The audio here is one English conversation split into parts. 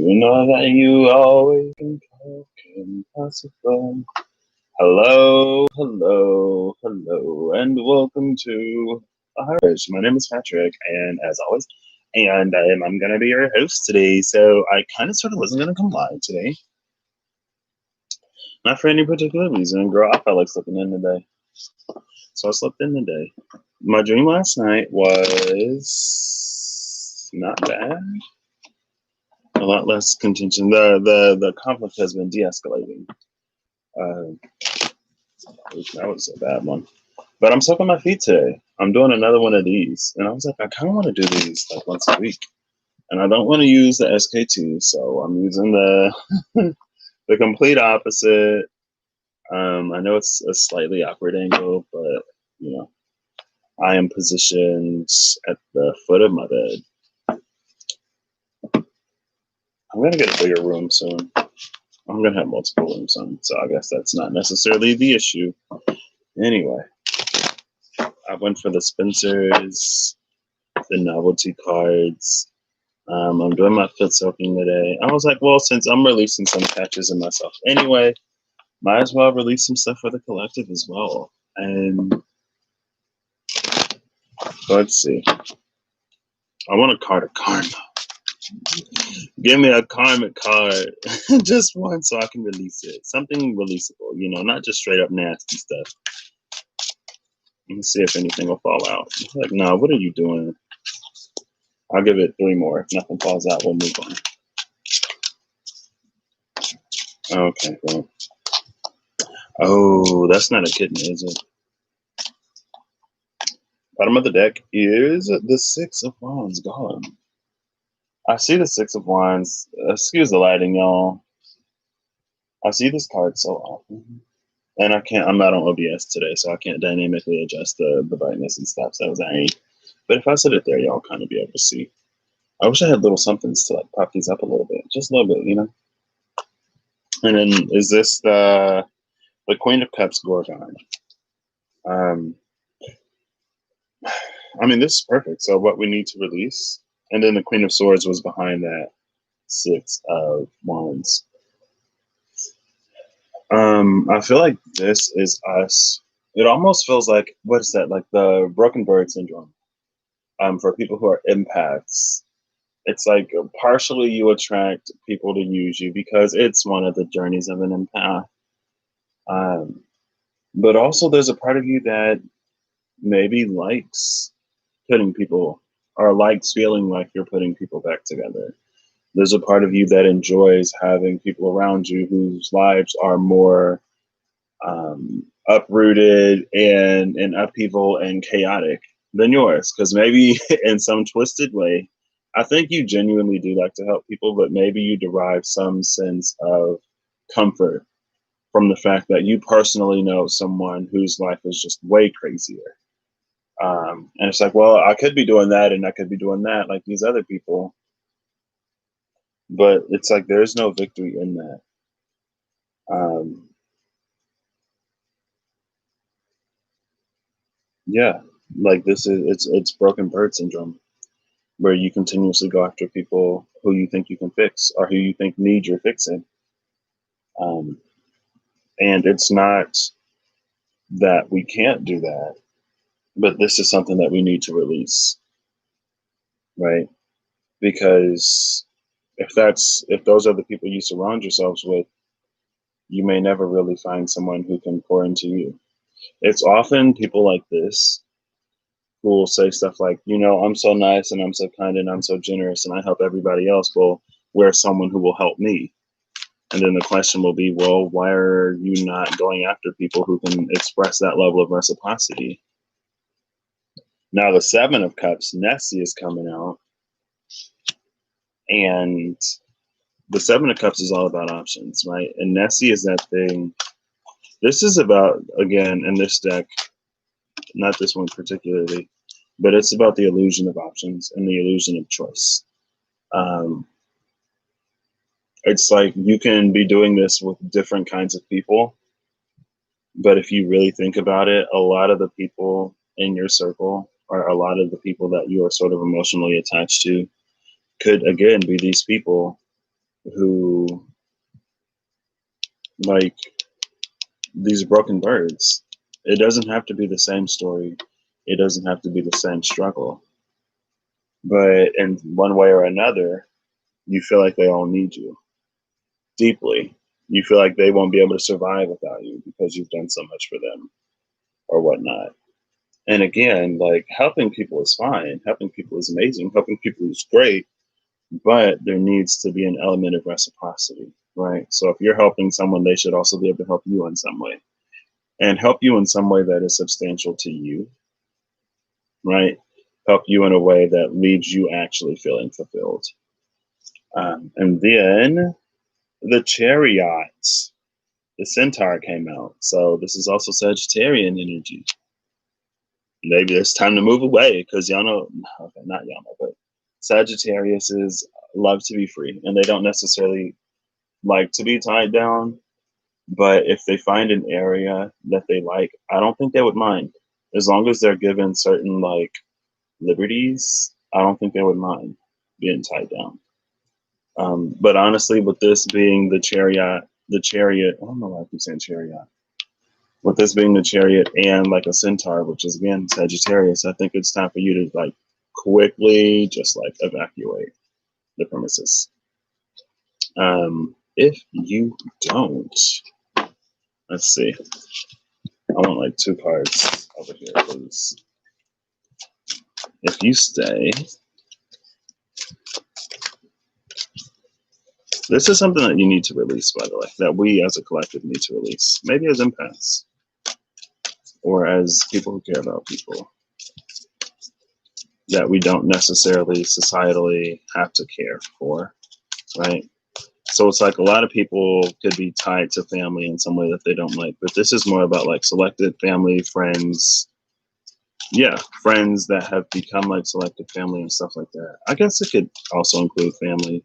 You know that you always can talk impossible. Hello, and welcome to Irish. My name is Patrick, and as always, I'm gonna be your host today. So I kind of sort of wasn't gonna come live today, not for any particular reason. Girl, I felt like sleeping in today, so I slept in today. My dream last night was not bad. A lot less contention. The conflict has been de-escalating. That was a bad one. But I'm stuck on my feet today. I'm doing another one of these, and I was like, I kind of want to do these like once a week, and I don't want to use the SK2, so I'm using the the complete opposite. I know it's a slightly awkward angle, but you know, I am positioned at the foot of my bed. I'm gonna get a bigger room soon. I'm gonna have multiple rooms soon, so I guess that's not necessarily the issue. Anyway, I went for the Spencers, the novelty cards. I'm doing my foot soaking today. I was like, well, since I'm releasing some patches in myself anyway, might as well release some stuff for the collective as well. And let's see. I want a card of karma. Give me a karmic card, just one, so I can release it. Something releasable, you know, not just straight up nasty stuff. Let me see if anything will fall out. Like, no, what are you doing? I'll give it 3 more. If nothing falls out, we'll move on. Okay, well. Oh, that's not a kitten, is it? Bottom of the deck is the 6 of Wands gone. I see the 6 of Wands. Excuse the lighting, y'all. I see this card so often. And I'm not on OBS today, so I can't dynamically adjust the brightness and stuff. So but if I set it there, y'all kind of be able to see. I wish I had little somethings to like pop these up a little bit, just a little bit, you know. And then is this the Queen of Cups Gorgon? I mean, this is perfect. So what we need to release, and then the Queen of Swords was behind that 6 of Wands. I feel like this is us. It almost feels like, what is that? Like the broken bird syndrome. For people who are empaths, it's like partially you attract people to use you because it's one of the journeys of an empath. But also there's a part of you that maybe likes putting people, or likes feeling like you're putting people back together. There's a part of you that enjoys having people around you whose lives are more uprooted and in upheaval and chaotic than yours. Because maybe in some twisted way, I think you genuinely do like to help people, but maybe you derive some sense of comfort from the fact that you personally know someone whose life is just way crazier. And it's like, well, I could be doing that and I could be doing that like these other people. But it's like there's no victory in that. Yeah, like this is it's broken bird syndrome, where you continuously go after people who you think you can fix or who you think need your fixing. And it's not that we can't do that, but this is something that we need to release, right? Because if those are the people you surround yourselves with, you may never really find someone who can pour into you. It's often people like this who will say stuff like, you know, I'm so nice and I'm so kind and I'm so generous and I help everybody else. Well, where's someone who will help me? And then the question will be, well, why are you not going after people who can express that level of reciprocity? Now, the 7 of Cups, Nessie, is coming out. And the 7 of Cups is all about options, right? And Nessie is that thing. This is about, again, in this deck, not this one particularly, but it's about the illusion of options and the illusion of choice. It's like you can be doing this with different kinds of people, but if you really think about it, a lot of the people in your circle or a lot of the people that you are sort of emotionally attached to could, again, be these people who like these broken birds. It doesn't have to be the same story. It doesn't have to be the same struggle. But in one way or another, you feel like they all need you deeply. You feel like they won't be able to survive without you because you've done so much for them or whatnot. And again, like helping people is fine. Helping people is amazing. Helping people is great. But there needs to be an element of reciprocity, right? So if you're helping someone, they should also be able to help you in some way and help you in some way that is substantial to you, right? Help you in a way that leaves you actually feeling fulfilled. And then the chariot, the centaur came out. So this is also Sagittarian energy. Maybe it's time to move away because y'all know, okay, not y'all know, but Sagittarius is love to be free and they don't necessarily like to be tied down. But if they find an area that they like, I don't think they would mind. As long as they're given certain like liberties, I don't think they would mind being tied down. But honestly, with this being the chariot, I don't know why I keep saying chariot. With this being the chariot and like a centaur, which is again Sagittarius, I think it's time for you to like quickly just like evacuate the premises. If you don't, let's see. I want like 2 cards over here, please. If you stay, this is something that you need to release, by the way, that we as a collective need to release. Maybe as empaths or as people who care about people that we don't necessarily societally have to care for, right? So it's like a lot of people could be tied to family in some way that they don't like, but this is more about like selected family, friends. Yeah, friends that have become like selected family and stuff like that. I guess it could also include family.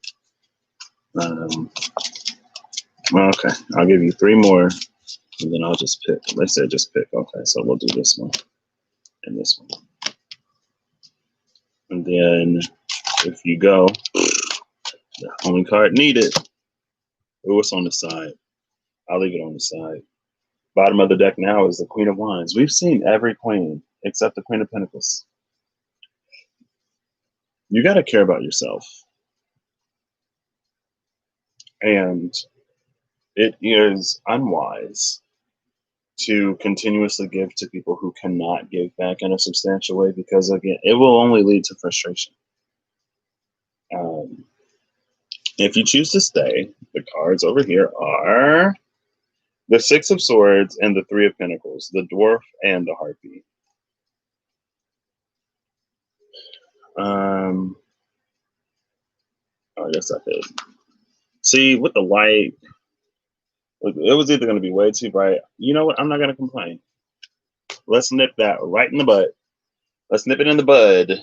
Okay, I'll give you 3 more, and then I'll just pick. They said just pick. Okay, so we'll do this one and this one. And then if you go, the only card needed. Oh, it's on the side. I'll leave it on the side. Bottom of the deck now is the Queen of Wands. We've seen every queen except the Queen of Pentacles. You got to care about yourself. And it is unwise to continuously give to people who cannot give back in a substantial way because, again, it will only lead to frustration. If you choose to stay, the cards over here are the 6 of Swords and the 3 of Pentacles, the Dwarf and the Harpy. I guess I could. See, with the light, it was either going to be way too bright. You know what? I'm not going to complain. Let's nip that right in the bud. Let's nip it in the bud.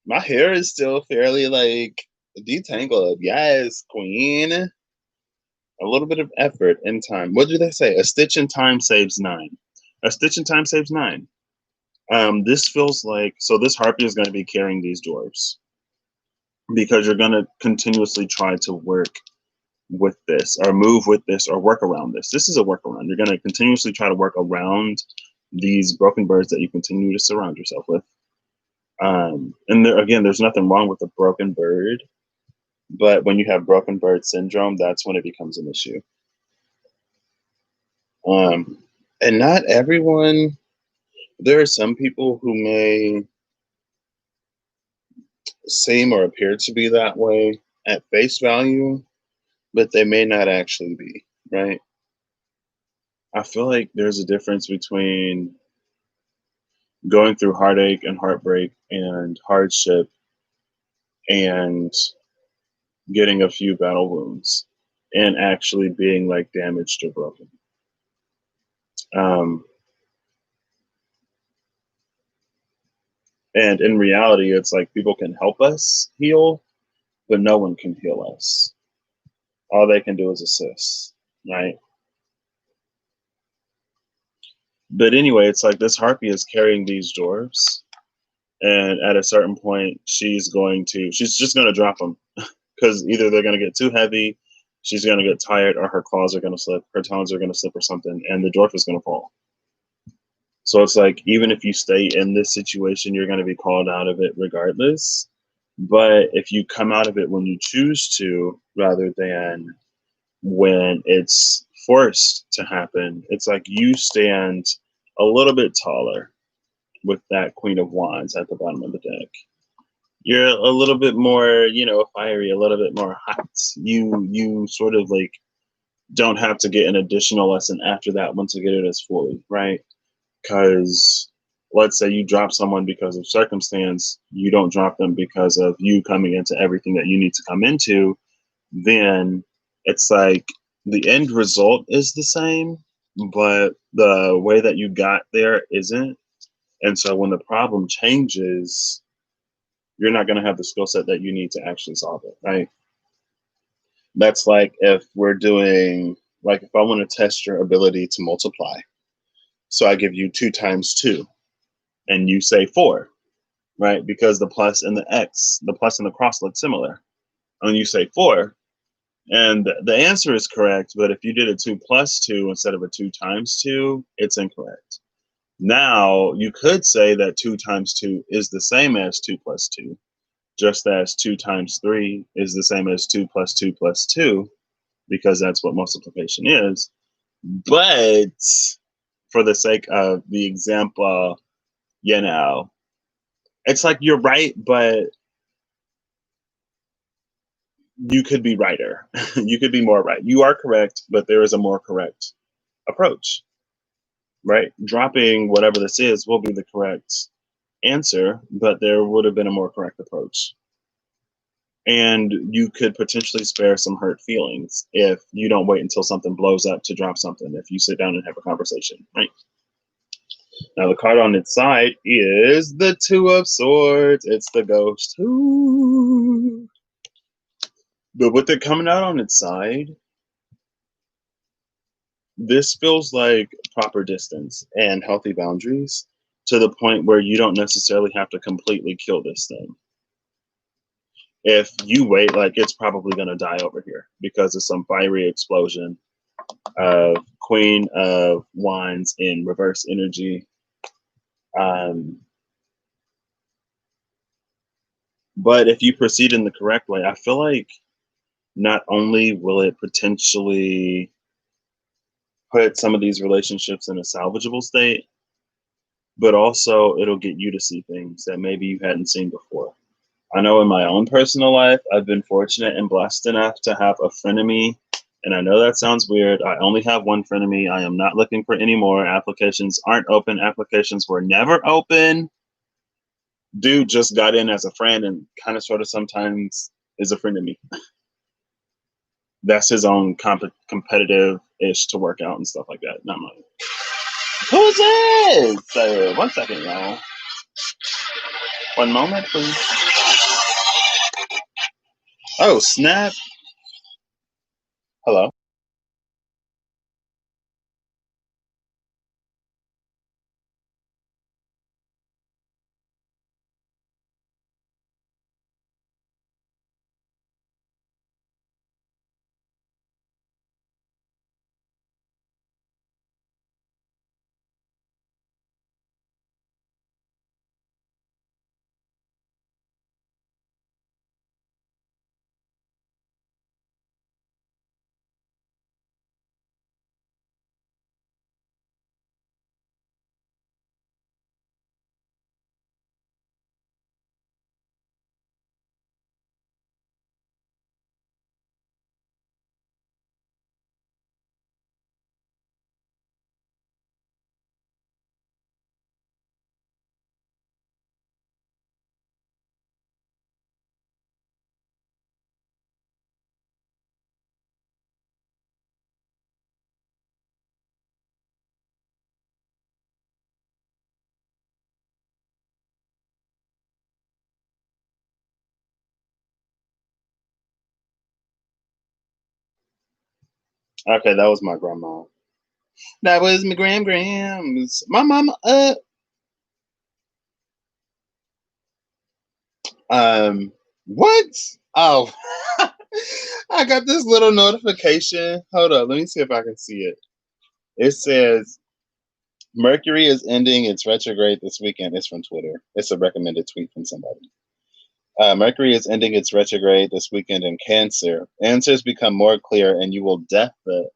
My hair is still fairly like detangled. Yes, queen. A little bit of effort and time. What do they say? A stitch in time saves 9. A stitch in time saves 9. This feels like, so this harpy is going to be carrying these dwarves because you're going to continuously try to work with this or move with this or work around this. This is a workaround. You're going to continuously try to work around these broken birds that you continue to surround yourself with. And there, again, there's nothing wrong with a broken bird, but when you have broken bird syndrome, that's when it becomes an issue. And not everyone, there are some people who may seem or appear to be that way at face value, but they may not actually be, right? I feel like there's a difference between going through heartache and heartbreak and hardship and getting a few battle wounds and actually being like damaged or broken. And in reality, it's like people can help us heal, but no one can heal us. All they can do is assist, right? But anyway, it's like this harpy is carrying these dwarves, and at a certain point, she's just going to drop them because either they're going to get too heavy, she's going to get tired, or her claws are going to slip, her tongues are going to slip, or something, and the dwarf is going to fall. So it's like, even if you stay in this situation, you're going to be called out of it regardless. But if you come out of it when you choose to, rather than when it's forced to happen, it's like you stand a little bit taller with that Queen of Wands at the bottom of the deck. You're a little bit more, fiery, a little bit more hot. You sort of like don't have to get an additional lesson after that one to get it as fully, right? Because let's say you drop someone because of circumstance, you don't drop them because of you coming into everything that you need to come into, then it's like the end result is the same, but the way that you got there isn't. And so when the problem changes, you're not going to have the skill set that you need to actually solve it, right? That's like if we're doing, like, if I want to test your ability to multiply. So I give you 2 times 2 and you say 4, right? Because the plus and the plus and the cross look similar. And you say 4, and the answer is correct. But if you did a 2 plus 2 instead of a 2 times 2, it's incorrect. Now you could say that 2 times 2 is the same as 2 plus 2, just as 2 times 3 is the same as 2 plus 2 plus 2, because that's what multiplication is. But for the sake of the example, it's like you're right, but you could be righter. You could be more right. You are correct, but there is a more correct approach, right? Dropping whatever this is will be the correct answer, but there would have been a more correct approach. And you could potentially spare some hurt feelings if you don't wait until something blows up to drop something, if you sit down and have a conversation, right? Now, the card on its side is the 2 of Swords. It's the ghost. Ooh. But with it coming out on its side, this feels like proper distance and healthy boundaries, to the point where you don't necessarily have to completely kill this thing. If you wait, like, it's probably going to die over here because of some fiery explosion of Queen of Wands in reverse energy. But if you proceed in the correct way, I feel like not only will it potentially put some of these relationships in a salvageable state, but also it'll get you to see things that maybe you hadn't seen before. I know in my own personal life, I've been fortunate and blessed enough to have a frenemy. And I know that sounds weird. I only have one frenemy. I am not looking for any more. Applications aren't open. Applications were never open. Dude just got in as a friend and kind of sort of sometimes is a friend of me. That's his own competitive-ish to work out and stuff like that. Not mine. Who's this? 1 second, y'all. One moment, please. Oh, snap. Hello. Okay, that was my grandma. That was my grams. My mama. What? Oh. I got this little notification. Hold up, let me see if I can see it. It says Mercury is ending its retrograde this weekend. It's from Twitter. It's a recommended tweet from somebody. Mercury is ending its retrograde this weekend in Cancer. Answers become more clear and you will death it.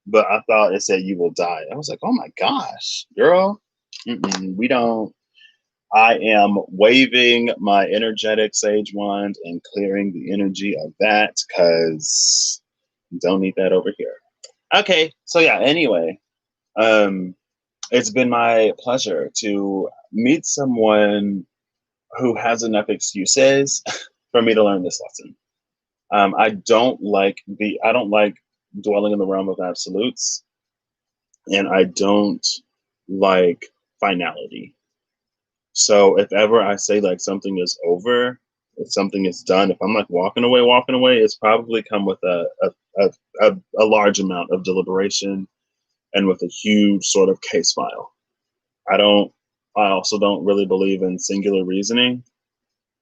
But I thought it said you will die. I was like, oh my gosh, girl. We don't. I am waving my energetic sage wand and clearing the energy of that because don't need that over here. Okay, so yeah, anyway, it's been my pleasure to meet someone who has enough excuses for me to learn this lesson. I don't like dwelling in the realm of absolutes, and I don't like finality. So if ever I say like something is over, if something is done, if I'm like walking away, it's probably come with a large amount of deliberation and with a huge sort of case file. I don't. I also don't really believe in singular reasoning.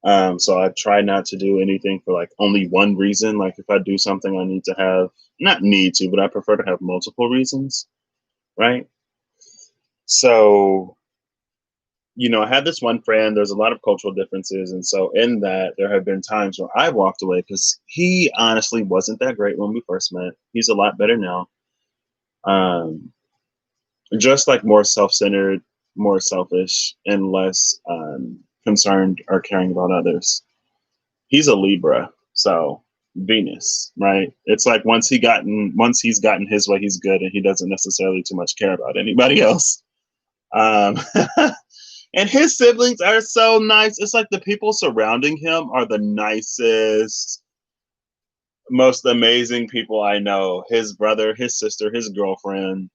So I try not to do anything for like only one reason. Like if I do something, I need to have not need to, but I prefer to have multiple reasons, right? So I had this one friend, there's a lot of cultural differences. And so in that, there have been times where I walked away because he honestly wasn't that great when we first met. He's a lot better now. Um, just like more self-centered, more selfish, and less concerned or caring about others. He's a Libra, so Venus, right? It's like once he's gotten his way, he's good, and he doesn't necessarily too much care about anybody else. Um, and his siblings are so nice. It's like the people surrounding him are the nicest, most amazing people I know. His brother, his sister, his girlfriend.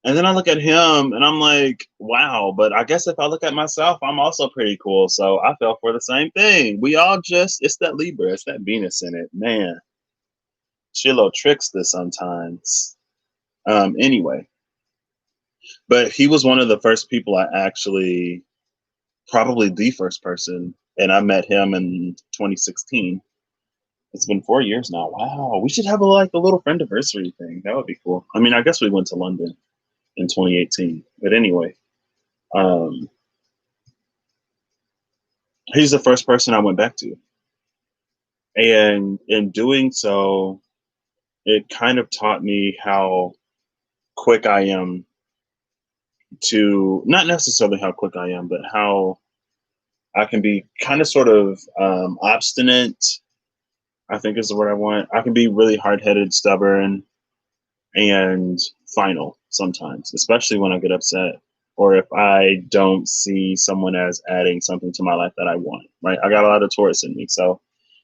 And then I look at him and I'm like, wow, but I guess if I look at myself, I'm also pretty cool. So I fell for the same thing. It's that Libra, it's that Venus in it. Man, she a little trickster sometimes. Anyway, but he was one of the first people I actually, probably the first person, and I met him in 2016. It's been 4 years now. Wow, we should have a little friend anniversary thing. That would be cool. I mean, I guess we went to London in 2018, but anyway, um, he's the first person I went back to, and in doing so, it kind of taught me how quick I am to not necessarily how quick I am, but how I can be kind of sort of obstinate. I think is the word I want. I can be really hard headed, stubborn, and final sometimes, especially when I get upset or if I don't see someone as adding something to my life that I want, right? I got a lot of Taurus in me. So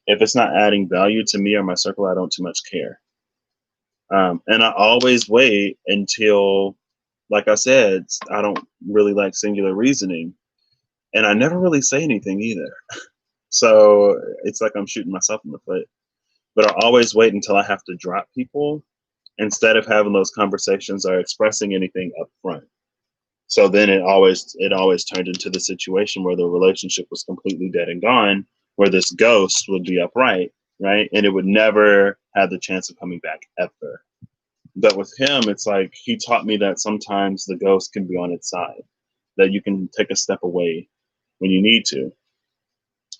if it's not adding value to me or my circle, I don't too much care. And I always wait until, like I said, I don't really like singular reasoning. And I never really say anything either. So it's like I'm shooting myself in the foot. But I always wait until I have to drop people instead of having those conversations or expressing anything up front. So then it always turned into the situation where the relationship was completely dead and gone, where this ghost would be upright, right? And it would never have the chance of coming back ever. But with him, it's like he taught me that sometimes the ghost can be on its side, that you can take a step away when you need to.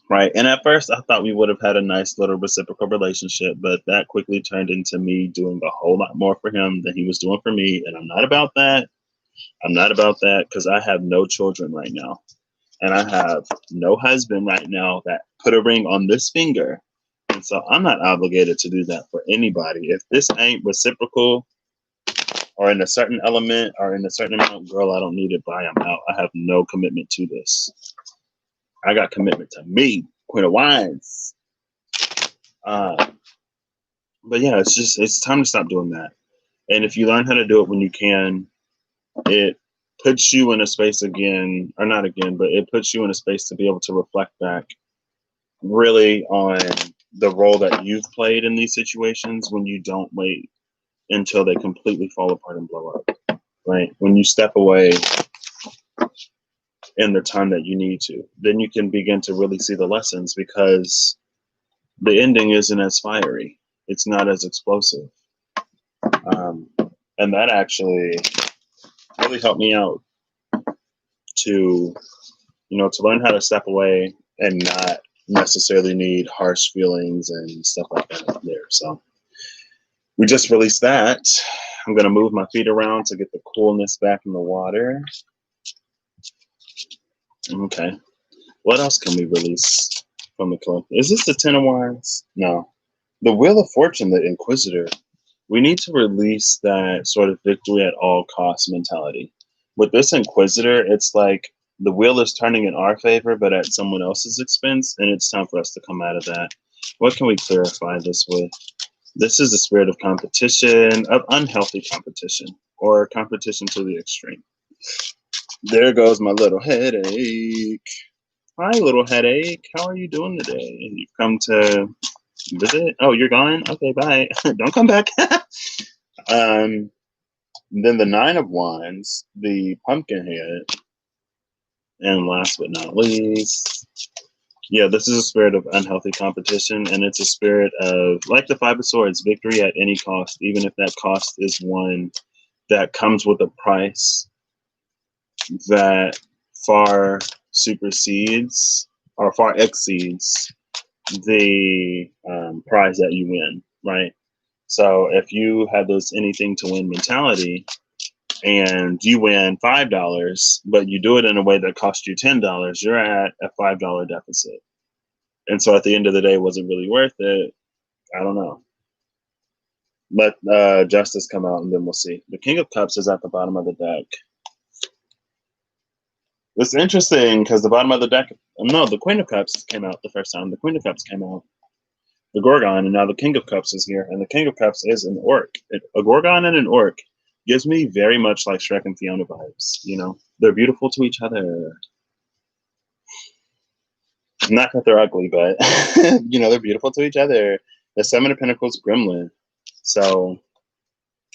Right. And at first, I thought we would have had a nice little reciprocal relationship, but that quickly turned into me doing a whole lot more for him than he was doing for me. And I'm not about that. I'm not about that because I have no children right now. And I have no husband right now that put a ring on this finger. And so I'm not obligated to do that for anybody. If this ain't reciprocal or in a certain element or in a certain amount, girl, I don't need it. Bye. I'm out. I have no commitment to this. I got commitment to me, Queen of Wines. But yeah, it's time to stop doing that. And if you learn how to do it when you can, it puts you in a space again, or not again, but it puts you in a space to be able to reflect back really on the role that you've played in these situations when you don't wait until they completely fall apart and blow up, right? When you step away in the time that you need to, then you can begin to really see the lessons because the ending isn't as fiery. It's not as explosive. And that actually really helped me out to, to learn how to step away and not necessarily need harsh feelings and stuff like that there. So we just released that. I'm going to move my feet around to get the coolness back in the water. Okay. What else can we release from the collective? Is this the Ten of Wands? No. The Wheel of Fortune, the Inquisitor. We need to release that sort of victory at all costs mentality. With this Inquisitor, it's like the wheel is turning in our favor, but at someone else's expense, and it's time for us to come out of that. What can we clarify this with? This is the spirit of competition, of unhealthy competition, or competition to the extreme. There goes my little headache. Hi, little headache. How are you doing today? You've come to visit? Oh, you're gone? Okay, bye. Don't come back. Then the Nine of Wands, the pumpkin head, and last but not least, yeah, this is a spirit of unhealthy competition, and it's a spirit of, like the Five of Swords, victory at any cost, even if that cost is one that comes with a price that far supersedes or far exceeds the prize that you win, right? So if you have this anything to win mentality and you win $5, but you do it in a way that costs you $10, you're at a $5 deficit. And so at the end of the day, was it really worth it? I don't know. Let justice come out and then we'll see. The King of Cups is at the bottom of the deck. It's interesting because the bottom of the deck, no, the Queen of Cups came out the first time. The Queen of Cups came out. The Gorgon, and now the King of Cups is here. And the King of Cups is an orc. A Gorgon and an orc gives me very much like Shrek and Fiona vibes. They're beautiful to each other. Not that they're ugly, but they're beautiful to each other. The Seven of Pentacles gremlin. So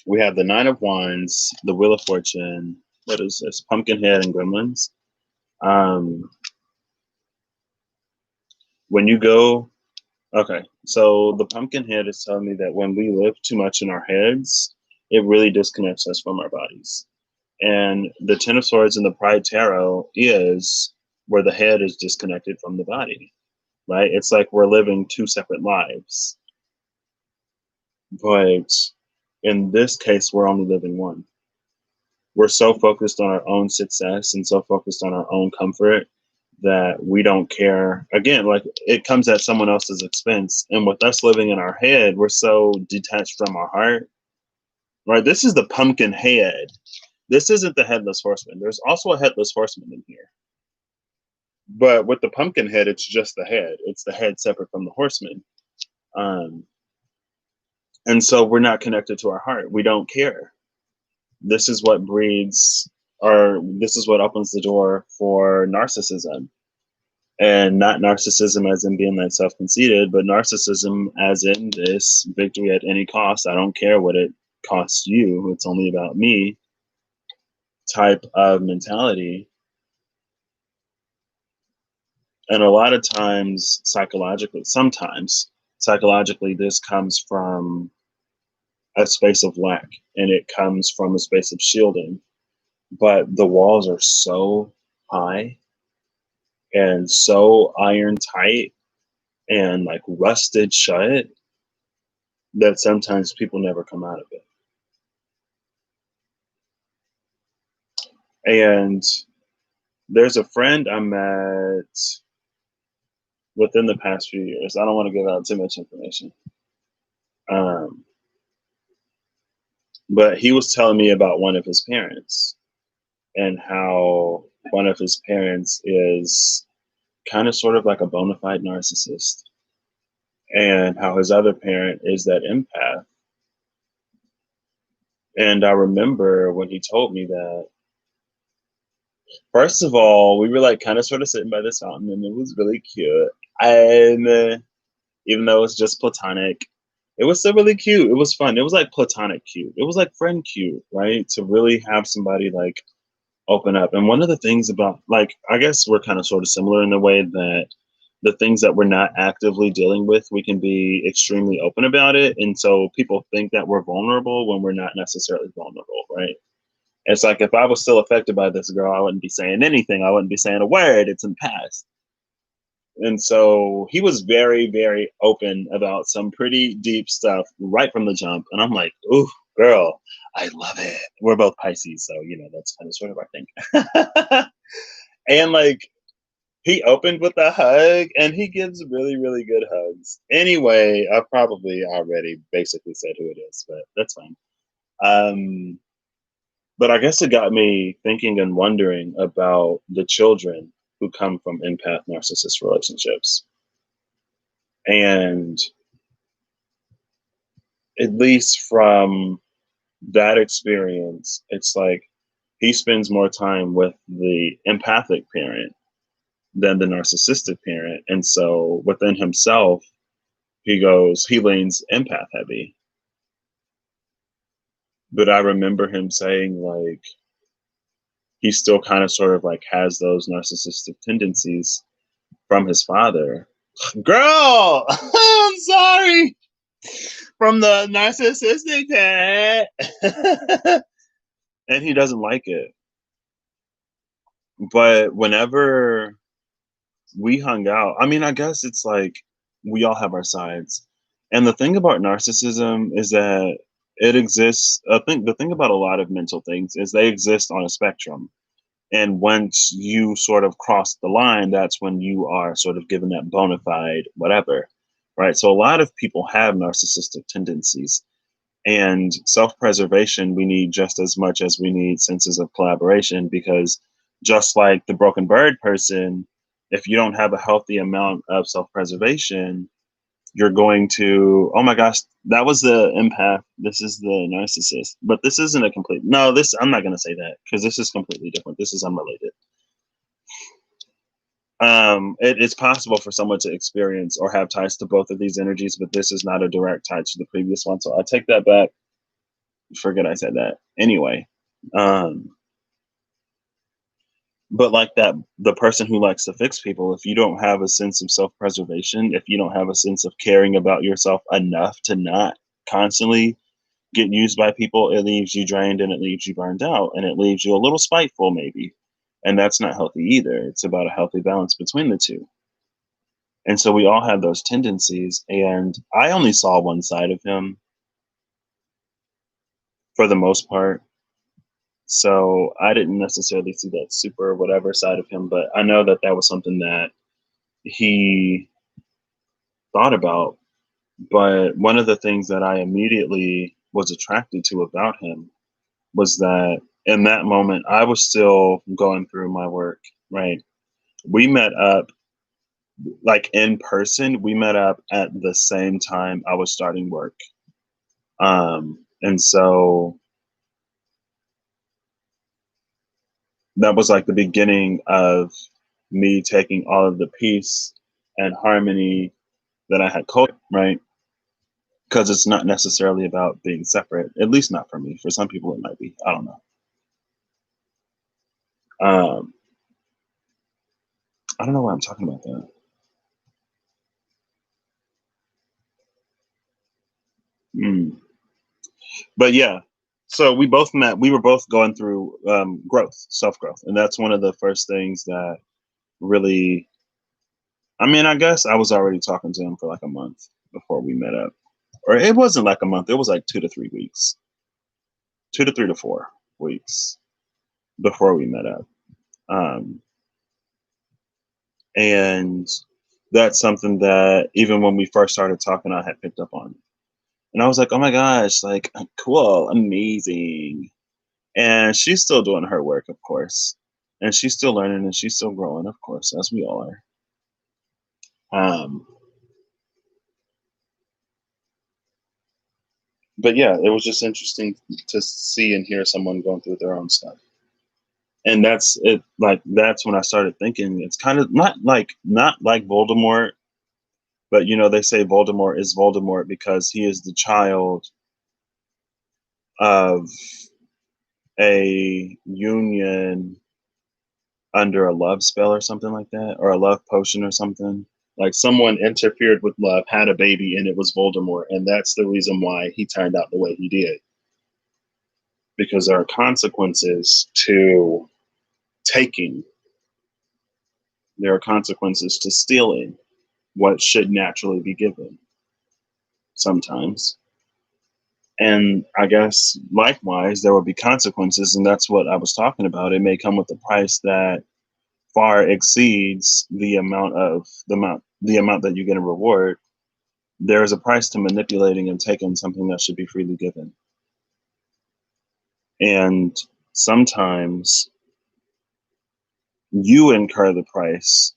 we have the Nine of Wands, the Wheel of Fortune. What is this? Pumpkinhead and gremlins. When you go, okay, so the Pumpkinhead is telling me that when we live too much in our heads, it really disconnects us from our bodies. And the Ten of Swords and the Pride Tarot is where the head is disconnected from the body, right? It's like we're living two separate lives. But in this case, we're only living one. We're so focused on our own success and so focused on our own comfort that we don't care. Again, like it comes at someone else's expense. And with us living in our head, we're so detached from our heart, right? This is the pumpkin head. This isn't the headless horseman. There's also a headless horseman in here. But with the pumpkin head, it's just the head. It's the head separate from the horseman. And so we're not connected to our heart. We don't care. This is what breeds, or this is what opens the door for narcissism. And not narcissism as in being that self-conceited, but narcissism as in this victory at any cost. I don't care what it costs you. It's only about me type of mentality. And a lot of times sometimes psychologically, this comes from a space of lack, and it comes from a space of shielding. But the walls are so high and so iron tight and like rusted shut that sometimes people never come out of it. And there's a friend I met within the past few years. I don't want to give out too much information. But he was telling me about one of his parents and how one of his parents is kind of sort of like a bona fide narcissist, and how his other parent is that empath. And I remember when he told me that, first of all, we were like kind of sort of sitting by this fountain, and it was really cute. And even though it's just platonic, it was still really cute. It was fun. It was like platonic cute. It was like friend cute, right? To really have somebody like open up. And one of the things about, like, I guess we're kind of sort of similar in the way that the things that we're not actively dealing with, we can be extremely open about it. And so people think that we're vulnerable when we're not necessarily vulnerable, right? It's like if I was still affected by this girl, I wouldn't be saying anything. I wouldn't be saying a word. It's in the past. And so he was very, very open about some pretty deep stuff right from the jump. And I'm like, ooh, girl, I love it. We're both Pisces, so that's kind of sort of our thing. And like he opened with a hug and he gives really, really good hugs. Anyway, I probably already basically said who it is, but that's fine. Um, but I guess it got me thinking and wondering about the children who come from empath narcissist relationships. And at least from that experience, it's like he spends more time with the empathic parent than the narcissistic parent. And so within himself, he leans empath heavy. But I remember him saying, like, he still kind of sort of like has those narcissistic tendencies from his father. Girl, I'm sorry. From the narcissistic parent. And he doesn't like it. But whenever we hung out, I mean, I guess it's like we all have our sides. And the thing about narcissism is that it exists. I think the thing about a lot of mental things is they exist on a spectrum. And once you sort of cross the line, that's when you are sort of given that bona fide whatever. Right. So a lot of people have narcissistic tendencies. And self preservation, we need just as much as we need senses of collaboration because just like the broken bird person, if you don't have a healthy amount of self preservation, you're going to, oh my gosh, that was the empath. This is the narcissist. But this isn't a complete, no, I'm not going to say that because this is completely different. This is unrelated. It's possible for someone to experience or have ties to both of these energies, but this is not a direct tie to the previous one. So I take that back. Forget I said that. Anyway, um, but like that, the person who likes to fix people, if you don't have a sense of self preservation, if you don't have a sense of caring about yourself enough to not constantly get used by people, it leaves you drained and it leaves you burned out and it leaves you a little spiteful, maybe. And that's not healthy either. It's about a healthy balance between the two. And so we all have those tendencies. And I only saw one side of him for the most part. So I didn't necessarily see that super whatever side of him, but I know that that was something that he thought about. But one of the things that I immediately was attracted to about him was that in that moment, I was still going through my work, right? We met up like in person, we met up at the same time I was starting work. And so that was like the beginning of me taking all of the peace and harmony that I had cultivated, right? Because it's not necessarily about being separate, at least not for me. For some people, it might be. I don't know. Um, I don't know why I'm talking about that. Mm. But yeah, so we both met. We were both going through growth, self growth, and that's one of the first things that really. I mean, I guess I was already talking to him for like a month before we met up, or it wasn't like a month. It was like 2 to 3 weeks, 2 to 3 to 4 weeks before we met up. Um, and that's something that even when we first started talking, I had picked up on. And I was like, oh my gosh, like, cool, amazing. And she's still doing her work, of course. And she's still learning and she's still growing, of course, as we all are. Um, but yeah, it was just interesting to see and hear someone going through their own stuff. And that's it. Like that's when I started thinking it's kind of not like Voldemort, but they say Voldemort is Voldemort because he is the child of a union under a love spell or something like that, or a love potion or something. Like someone interfered with love, had a baby, and it was Voldemort, and that's the reason why he turned out the way he did. Because there are consequences to taking. There are consequences to stealing what should naturally be given sometimes. And I guess likewise, there will be consequences, and that's what I was talking about. It may come with a price that far exceeds the amount that you get in reward. There is a price to manipulating and taking something that should be freely given. And sometimes you incur the price,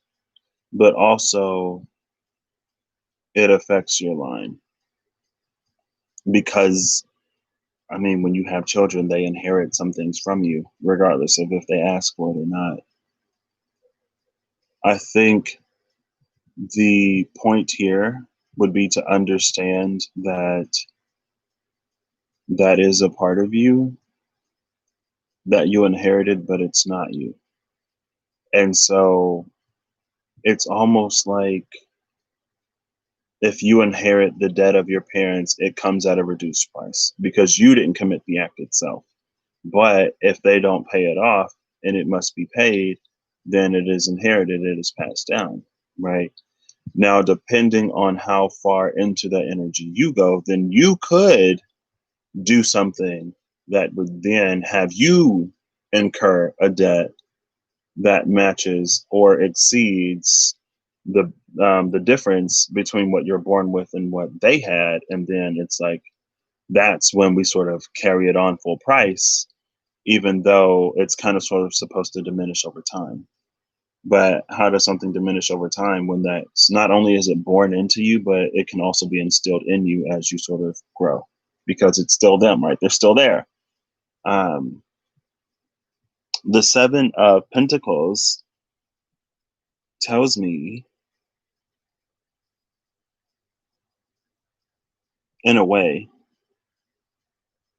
but also it affects your line. Because, I mean, when you have children, they inherit some things from you, regardless of if they ask for it or not. I think the point here would be to understand that that is a part of you that you inherited, but it's not you. And so it's almost like if you inherit the debt of your parents, it comes at a reduced price because you didn't commit the act itself. But if they don't pay it off and it must be paid, then it is inherited, it is passed down, right? Now, depending on how far into the energy you go, then you could do something that would then have you incur a debt that matches or exceeds the difference between what you're born with and what they had, and then it's like that's when we sort of carry it on full price, even though it's kind of sort of supposed to diminish over time. But how does something diminish over time when that's not only is it born into you, but it can also be instilled in you as you sort of grow because it's still them, right? They're still there. Um, the Seven of Pentacles tells me, in a way,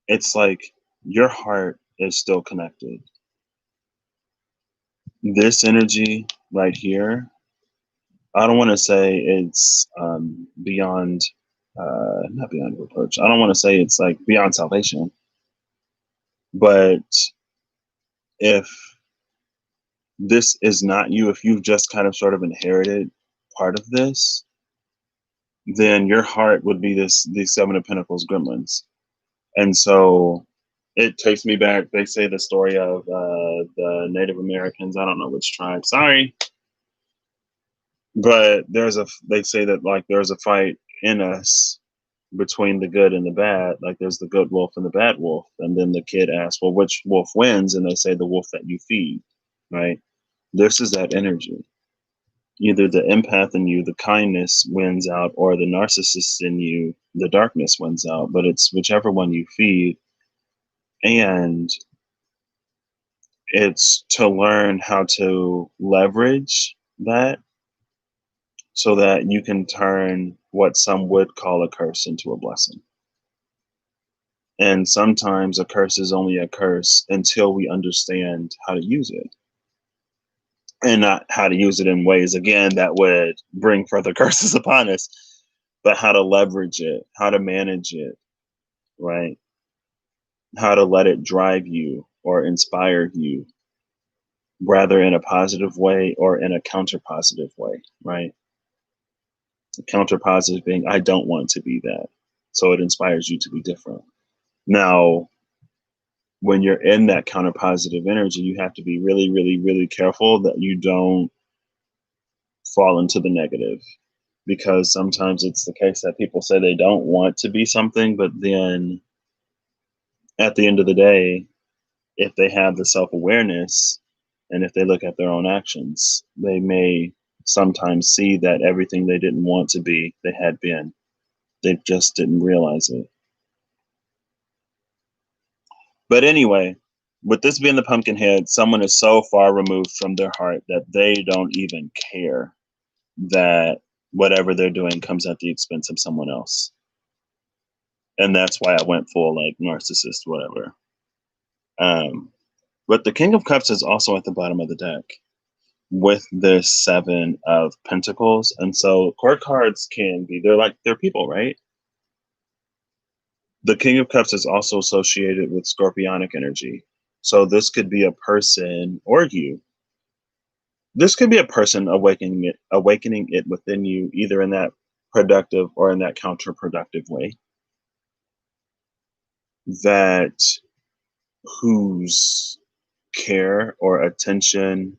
it's like your heart is still connected. This energy right here, I don't want to say it's beyond, not beyond reproach. I don't want to say it's like beyond salvation. But if this is not you, if you've just kind of sort of inherited part of this, then your heart would be these Seven of Pentacles gremlins. And so it takes me back. They say the story of the Native Americans. I don't know which tribe. Sorry, but they say that like there's a fight in us between the good and the bad. Like there's the good wolf and the bad wolf. And then the kid asks, well, which wolf wins? And they say the wolf that you feed, right? This is that energy. Either the empath in you, the kindness wins out, or the narcissist in you, the darkness wins out. But it's whichever one you feed. And it's to learn how to leverage that so that you can turn what some would call a curse into a blessing. And sometimes a curse is only a curse until we understand how to use it. And not how to use it in ways, again, that would bring further curses upon us, but how to leverage it, how to manage it, right? How to let it drive you or inspire you, rather in a positive way or in a counter positive way, right? The counter positive being, I don't want to be that. So it inspires you to be different. Now, when you're in that counter positive energy, you have to be really, really, really careful that you don't fall into the negative, because sometimes it's the case that people say they don't want to be something, but then at the end of the day, if they have the self-awareness and if they look at their own actions, they may sometimes see that everything they didn't want to be, they had been. They just didn't realize it. But anyway, with this being the pumpkin head, someone is so far removed from their heart that they don't even care that whatever they're doing comes at the expense of someone else. And that's why I went full like narcissist, whatever. But the King of Cups is also at the bottom of the deck. with this Seven of Pentacles. And so court cards can be, they're people, right? The King of Cups is also associated with scorpionic energy. So this could be a person or you. This could be a person awakening it within you, either in that productive or in that counterproductive way. That whose care or attention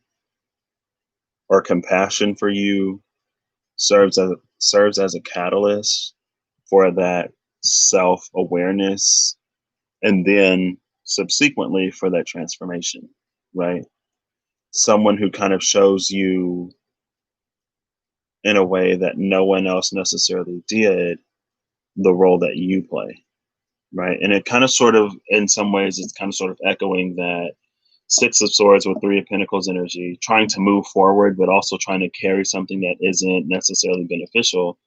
or compassion for you serves as a catalyst for that self-awareness, and then subsequently for that transformation, right? Someone who kind of shows you in a way that no one else necessarily did the role that you play, right? And it kind of sort of, in some ways, it's kind of sort of echoing that Six of Swords with Three of Pentacles energy, trying to move forward, but also trying to carry something that isn't necessarily beneficial,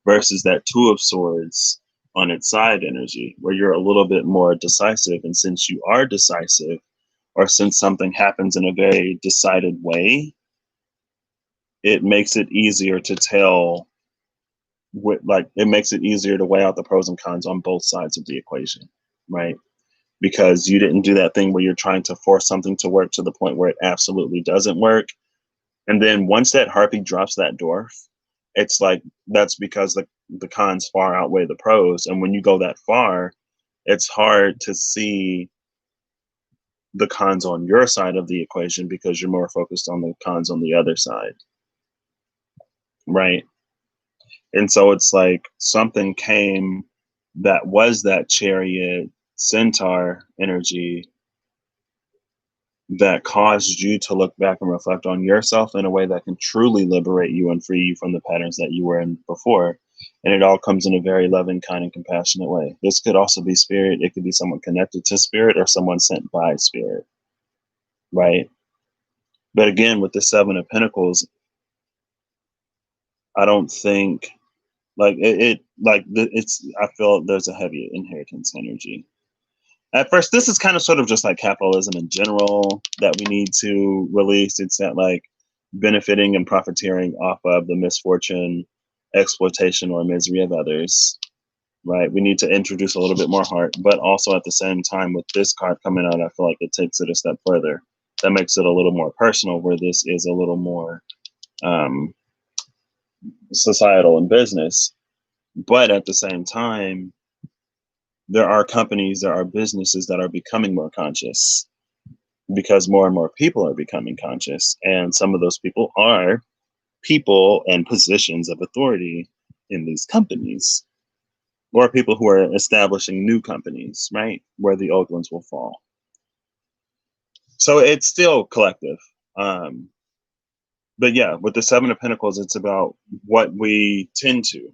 versus that Two of Swords on its side energy, where you're a little bit more decisive. And since you are decisive, or since something happens in a very decided way, it makes it easier to tell it makes it easier to weigh out the pros and cons on both sides of the equation, right? Because you didn't do that thing where you're trying to force something to work to the point where it absolutely doesn't work. And then once that harpy drops that dwarf, it's like, that's because the cons far outweigh the pros. And when you go that far, it's hard to see the cons on your side of the equation because you're more focused on the cons on the other side, right? And so it's like something came that was that Chariot Centaur energy that caused you to look back and reflect on yourself in a way that can truly liberate you and free you from the patterns that you were in before. And it all comes in a very loving, kind, and compassionate way. This could also be spirit. It could be someone connected to spirit or someone sent by spirit, right? But again, with the Seven of Pentacles, I don't think I feel there's a heavy inheritance energy. At first, this is kind of sort of just like capitalism in general that we need to release. It's not like benefiting and profiteering off of the misfortune, exploitation, or misery of others, right? We need to introduce a little bit more heart, but also at the same time, with this card coming out, I feel like it takes it a step further. That makes it a little more personal, where this is a little more societal and business. But at the same time, there are companies, there are businesses that are becoming more conscious because more and more people are becoming conscious. And some of those people are people and positions of authority in these companies, or people who are establishing new companies, right? Where the old ones will fall. So it's still collective. But yeah, with the Seven of Pentacles, it's about what we tend to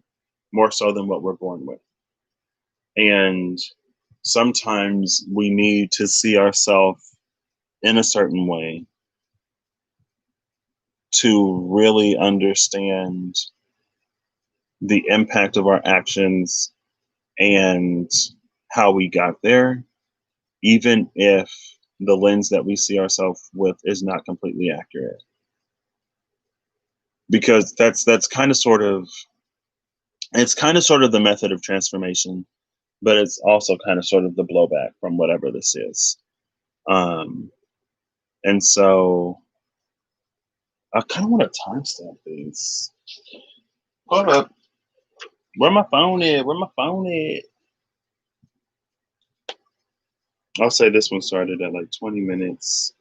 more so than what we're born with. And sometimes we need to see ourselves in a certain way to really understand the impact of our actions and how we got there, even if the lens that we see ourselves with is not completely accurate. Because that's kind of sort of, it's kind of sort of the method of transformation, but it's also kind of sort of the blowback from whatever this is. And so I kind of want to timestamp these. Hold up. Where my phone is? Where my phone is? I'll say this one started at like 20 minutes.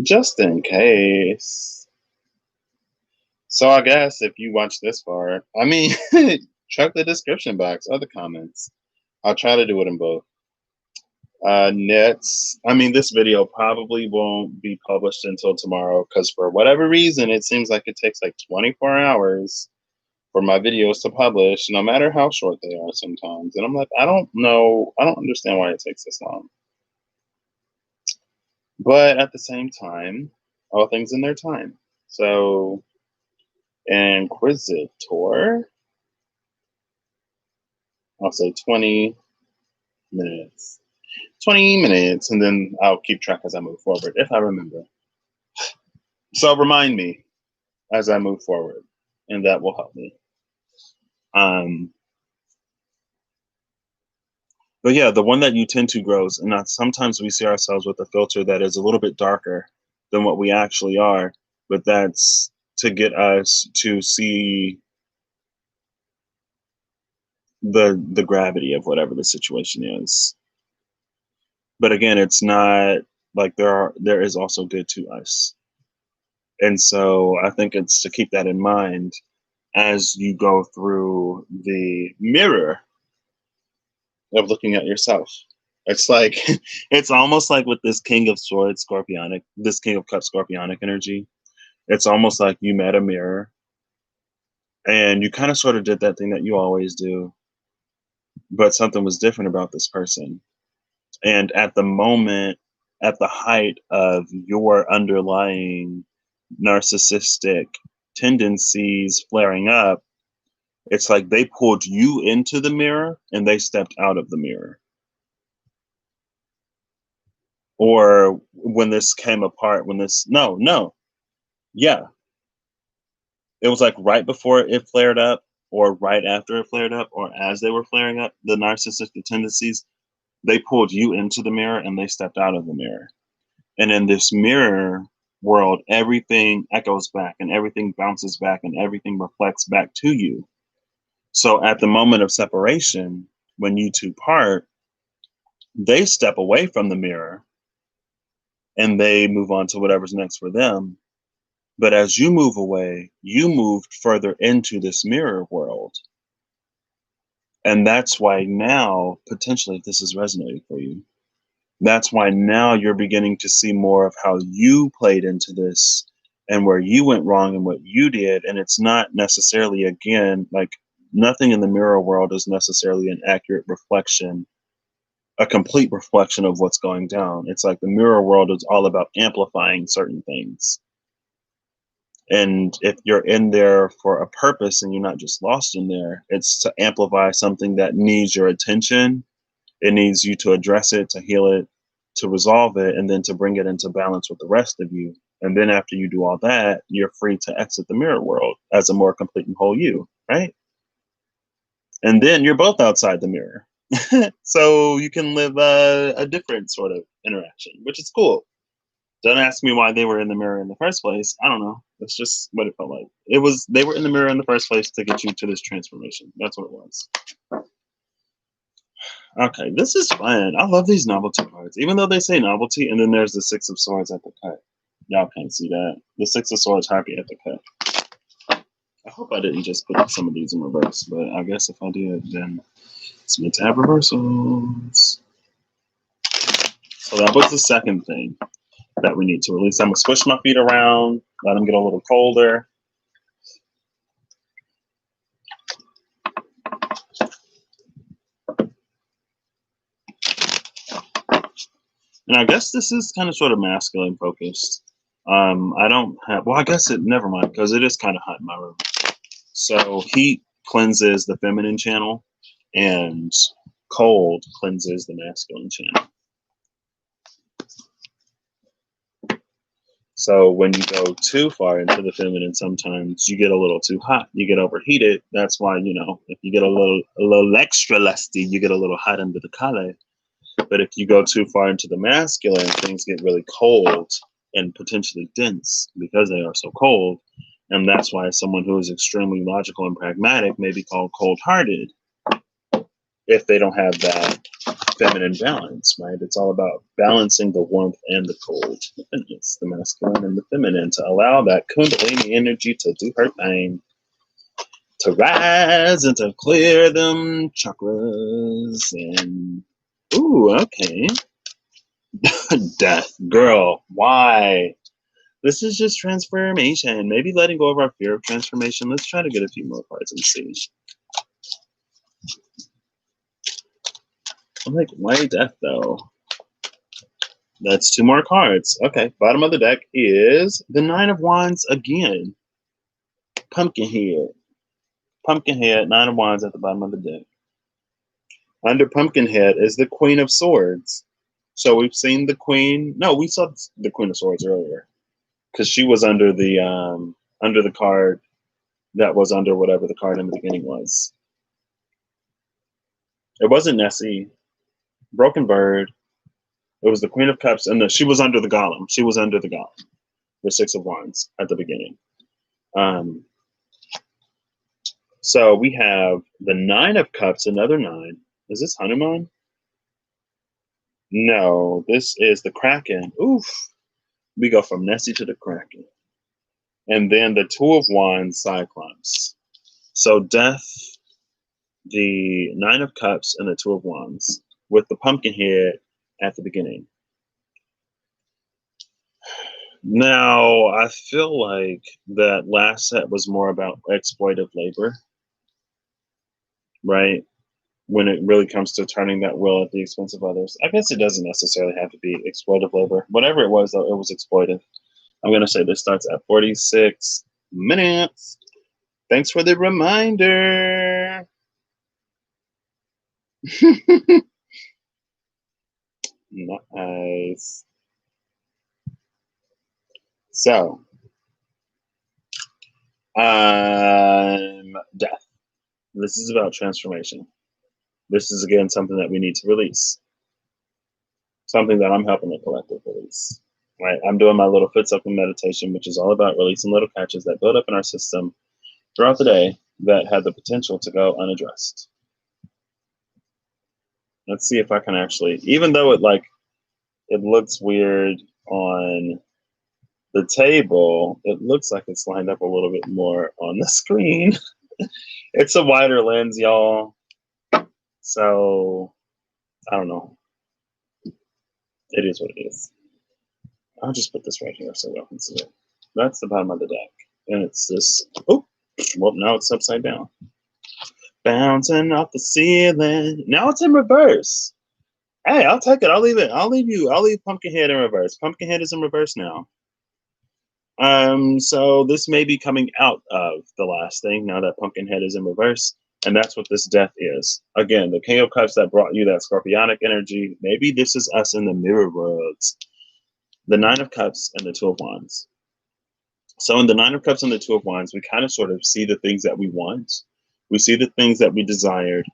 Just in case. So I guess if you watch this far, I mean, check the description box or the comments. I'll try to do it in both. This video probably won't be published until tomorrow because for whatever reason, it seems like it takes like 24 hours for my videos to publish, no matter how short they are sometimes. And I'm like, I don't know. I don't understand why it takes this long. But at the same time, all things in their time. So, Inquisitor, I'll say 20 minutes. 20 minutes, and then I'll keep track as I move forward, if I remember. So remind me as I move forward, and that will help me. But yeah, the one that you tend to grows, and that sometimes we see ourselves with a filter that is a little bit darker than what we actually are, but that's to get us to see the gravity of whatever the situation is. But again, it's not like there is also good to us. And so I think it's to keep that in mind as you go through the mirror of looking at yourself. It's like it's almost like with this King of Swords Scorpionic, this King of Cups Scorpionic energy. It's almost like you met a mirror and you kind of sort of did that thing that you always do, but something was different about this person. And at the moment, at the height of your underlying narcissistic tendencies flaring up, it's like they pulled you into the mirror and they stepped out of the mirror. Or when this came apart, yeah, it was like right before it flared up, or right after it flared up, or as they were flaring up, the narcissistic tendencies, they pulled you into the mirror and they stepped out of the mirror. And in this mirror world, everything echoes back and everything bounces back and everything reflects back to you. So at the moment of separation, when you two part, they step away from the mirror and they move on to whatever's next for them. But as you move away, you moved further into this mirror world. And that's why now, potentially, if this is resonating for you, that's why now you're beginning to see more of how you played into this and where you went wrong and what you did. And it's not necessarily, again, like nothing in the mirror world is necessarily an accurate reflection, a complete reflection of what's going down. It's like the mirror world is all about amplifying certain things. And if you're in there for a purpose and you're not just lost in there, it's to amplify something that needs your attention. It needs you to address it, to heal it, to resolve it, and then to bring it into balance with the rest of you. And then after you do all that, you're free to exit the mirror world as a more complete and whole you, right? And then you're both outside the mirror. So you can live a different sort of interaction, which is cool. Don't ask me why they were in the mirror in the first place. I don't know. That's just what it felt like. They were in the mirror in the first place to get you to this transformation. That's what it was. Okay, this is fun. I love these novelty cards, even though they say novelty, and then there's the Six of Swords at the cut. Y'all can't see that. The Six of Swords harpy at the cut. I hope I didn't just put some of these in reverse, but I guess if I did, then it's meant to have reversals. So that was the second thing that we need to release. I'm gonna squish my feet around, let them get a little colder. And I guess this is kind of sort of masculine focused. I don't have, well, I guess never mind, because it is kind of hot in my room. So heat cleanses the feminine channel and cold cleanses the masculine channel. So when you go too far into the feminine, sometimes you get a little too hot, you get overheated. That's why, if you get a little extra lusty, you get a little hot under the collar. But if you go too far into the masculine, things get really cold and potentially dense because they are so cold. And that's why someone who is extremely logical and pragmatic may be called cold-hearted if they don't have that feminine balance, right? It's all about balancing the warmth and the cold. It's the masculine and the feminine to allow that Kundalini energy to do her thing, to rise and to clear them chakras. And, ooh, okay. Death. Girl, why? This is just transformation. Maybe letting go of our fear of transformation. Let's try to get a few more cards and see. I'm like, why death though? That's two more cards. Okay, bottom of the deck is the Nine of Wands again. Pumpkinhead. Pumpkinhead, Nine of Wands at the bottom of the deck. Under Pumpkinhead is the Queen of Swords. So we've seen the Queen. No, we saw the Queen of Swords earlier because she was under the card that was under whatever the card in the beginning was. It wasn't Nessie. Broken Bird. It was the Queen of Cups, and she was under the Golem. She was under the Golem, the Six of Wands at the beginning. Um, so we have the Nine of Cups, another nine. Is this Hanuman? No, this is the Kraken. Oof. We go from Nessie to the Kraken. And then the Two of Wands, Cyclops. So Death, the Nine of Cups, and the Two of Wands with the pumpkin head at the beginning. Now, I feel like that last set was more about exploitive labor, right? When it really comes to turning that will at the expense of others. I guess it doesn't necessarily have to be exploitive labor. Whatever it was, though, it was exploitive. I'm going to say this starts at 46 minutes. Thanks for the reminder. Nice. So, death. This is about transformation. This is, again, something that we need to release. Something that I'm helping the collective release. Right? I'm doing my little foot soaking meditation, which is all about releasing little catches that build up in our system throughout the day that had the potential to go unaddressed. Let's see if I can actually, even though it looks weird on the table, it looks like it's lined up a little bit more on the screen. It's a wider lens, y'all. So I don't know. It is what it is. I'll just put this right here so y'all can see it. That's the bottom of the deck. And it's this. Oh, well, now it's upside down. Bouncing off the ceiling. Now it's in reverse. Hey, I'll take it. I'll leave it. I'll leave Pumpkinhead in reverse. Pumpkinhead is in reverse now. So this may be coming out of the last thing now that Pumpkinhead is in reverse. And that's what this death is. Again, the King of Cups that brought you that scorpionic energy. Maybe this is us in the mirror worlds. The Nine of Cups and the Two of Wands. So in the Nine of Cups and the Two of Wands, we kind of sort of see the things that we want. We see the things that we desired,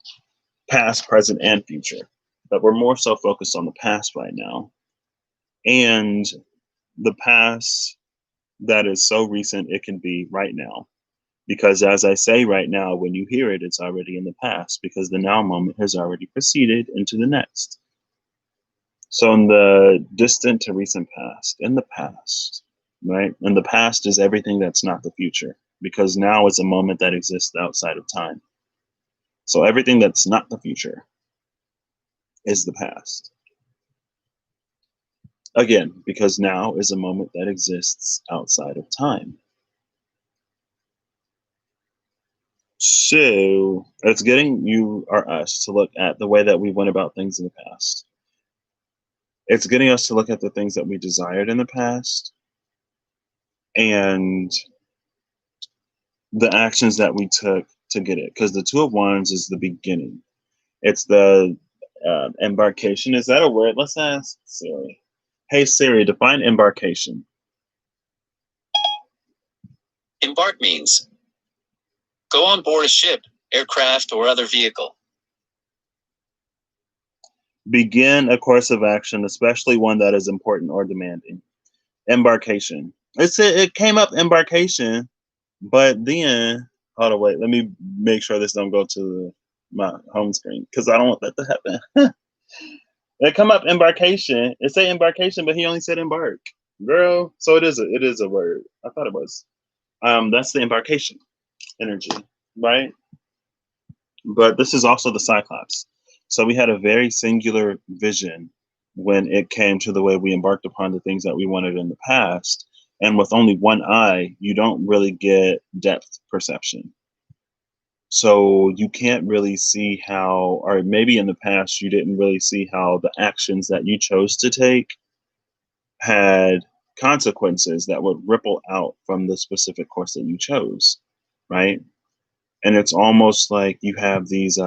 past, present, and future. But we're more so focused on the past right now. And the past that is so recent, it can be right now. Because as I say right now, when you hear it, it's already in the past because the now moment has already proceeded into the next. So in the distant to recent past, in the past, right? And the past is everything that's not the future because now is a moment that exists outside of time. So everything that's not the future is the past. Again, because now is a moment that exists outside of time. So it's getting you or us to look at the way that we went about things in the past. It's getting us to look at the things that we desired in the past and the actions that we took to get it. Because the Two of Wands is the beginning. It's the embarkation. Is that a word? Let's ask Siri. Hey Siri, define embarkation. Embark means go on board a ship, aircraft, or other vehicle. Begin a course of action, especially one that is important or demanding. Embarkation. It came up embarkation, but then hold on, wait. Let me make sure this don't go to my home screen because I don't want that to happen. It come up embarkation. It say embarkation, but he only said embark, girl. So it is a word. I thought it was. That's the embarkation energy, right? But this is also the Cyclops. So we had a very singular vision when it came to the way we embarked upon the things that we wanted in the past. And with only one eye, you don't really get depth perception. So you can't really see how, or maybe in the past, you didn't really see how the actions that you chose to take had consequences that would ripple out from the specific course that you chose, right? And it's almost like you have these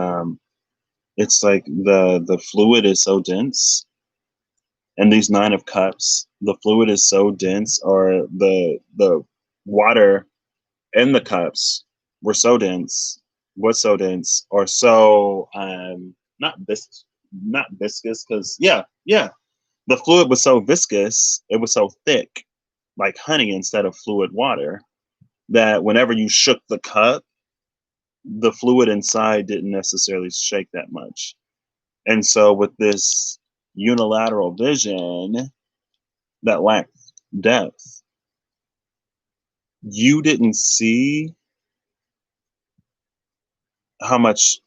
it's like the fluid is so dense And these 9 of cups, the fluid is so dense, or the water in the cups were so dense, was so dense, or so not not viscous, because yeah, the fluid was so viscous, it was so thick, like honey instead of fluid water, that whenever you shook the cup, the fluid inside didn't necessarily shake that much. And so with this unilateral vision that lacked depth, you didn't see how much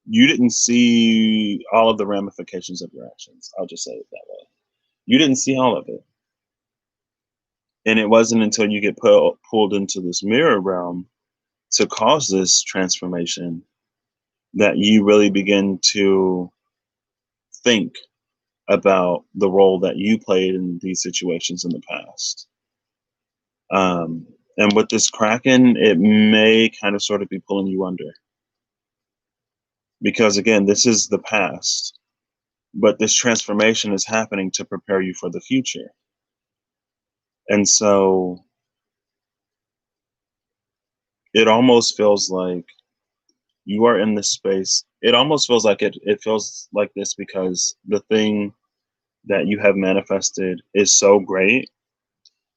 you didn't see all of the ramifications of your actions. I'll just say it that way. You didn't see all of it. And it wasn't until you get pulled into this mirror realm to cause this transformation that you really begin to think about the role that you played in these situations in the past. And with this Kraken, it may kind of sort of be pulling you under. Because again, this is the past, but this transformation is happening to prepare you for the future. And so it almost feels like you are in this space. It almost feels like it feels like this because the thing that you have manifested is so great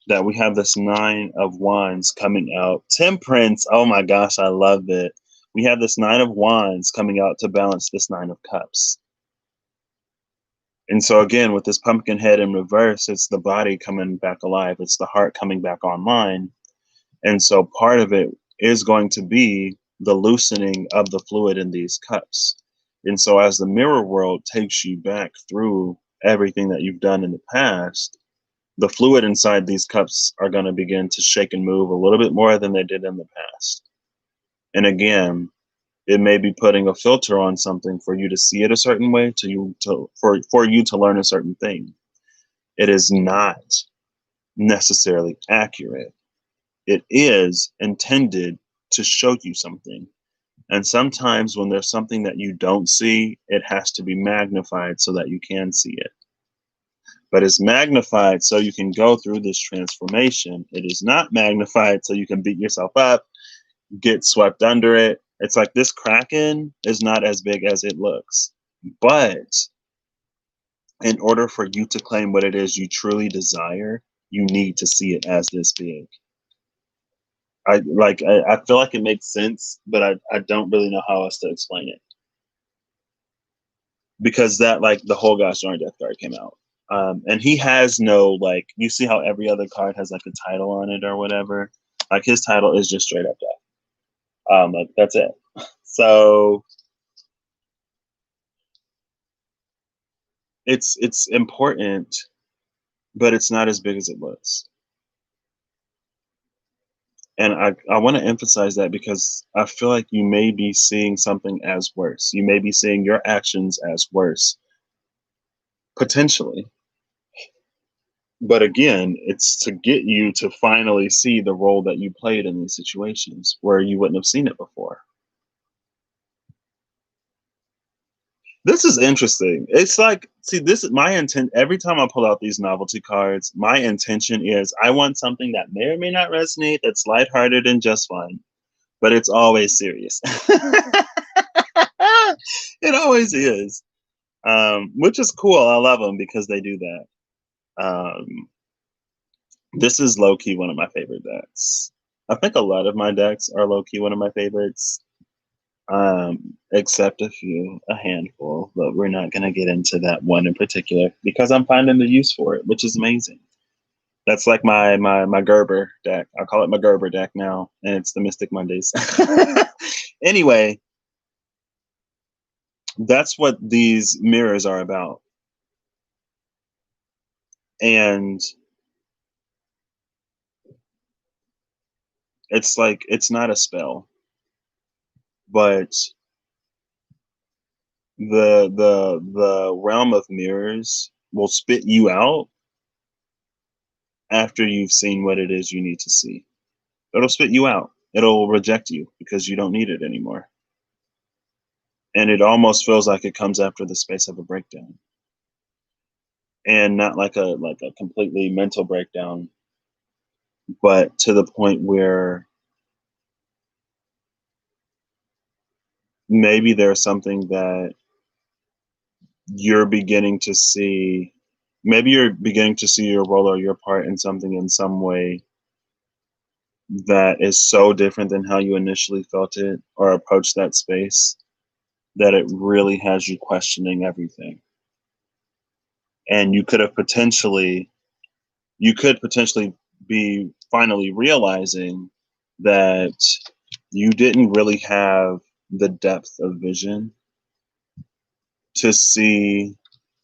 that we have this 9 of Wands coming out. Temperance, oh my gosh, I love it. We have this 9 of Wands coming out to balance this 9 of Cups. And so again, with this pumpkin head in reverse, it's the body coming back alive. It's the heart coming back online. And so part of it is going to be the loosening of the fluid in these cups. And so as the mirror world takes you back through everything that you've done in the past, the fluid inside these cups are going to begin to shake and move a little bit more than they did in the past. And again, it may be putting a filter on something for you to see it a certain way, for you to learn a certain thing. It is not necessarily accurate. It is intended to show you something. And sometimes when there's something that you don't see, it has to be magnified so that you can see it. But it's magnified so you can go through this transformation. It is not magnified so you can beat yourself up, get swept under it. It's like this Kraken is not as big as it looks. But in order for you to claim what it is you truly desire, you need to see it as this big. I feel like it makes sense, but I don't really know how else to explain it. Because that, like, the whole gosh darn death card came out. And he has no, like, you see how every other card has like a title on it or whatever. Like his title is just straight up death. Like that's it. So it's important, but it's not as big as it looks. And I want to emphasize that because I feel like you may be seeing something as worse. You may be seeing your actions as worse, potentially. But again, it's to get you to finally see the role that you played in these situations where you wouldn't have seen it before. This is interesting. It's like, see, this is my intent. Every time I pull out these novelty cards, my intention is I want something that may or may not resonate, that's lighthearted and just fun, but it's always serious. It always is, which is cool. I love them because they do that. This is low key one of my favorite decks. I think a lot of my decks are low key one of my favorites. Except a handful, but we're not going to get into that one in particular because I'm finding the use for it, which is amazing. That's like my Gerber deck. I call it my Gerber deck now, and it's the Mystic Mondays. Anyway, that's what these mirrors are about. And it's like, it's not a spell, but the realm of mirrors will spit you out after you've seen what it is you need to see. It'll spit you out. It'll reject you because you don't need it anymore. And it almost feels like it comes after the space of a breakdown. and not like a completely mental breakdown, but to the point where maybe there's something that you're beginning to see. Maybe you're beginning to see your role or your part in something in some way that is so different than how you initially felt it or approached that space that it really has you questioning everything. And you could potentially be finally realizing that you didn't really have the depth of vision to see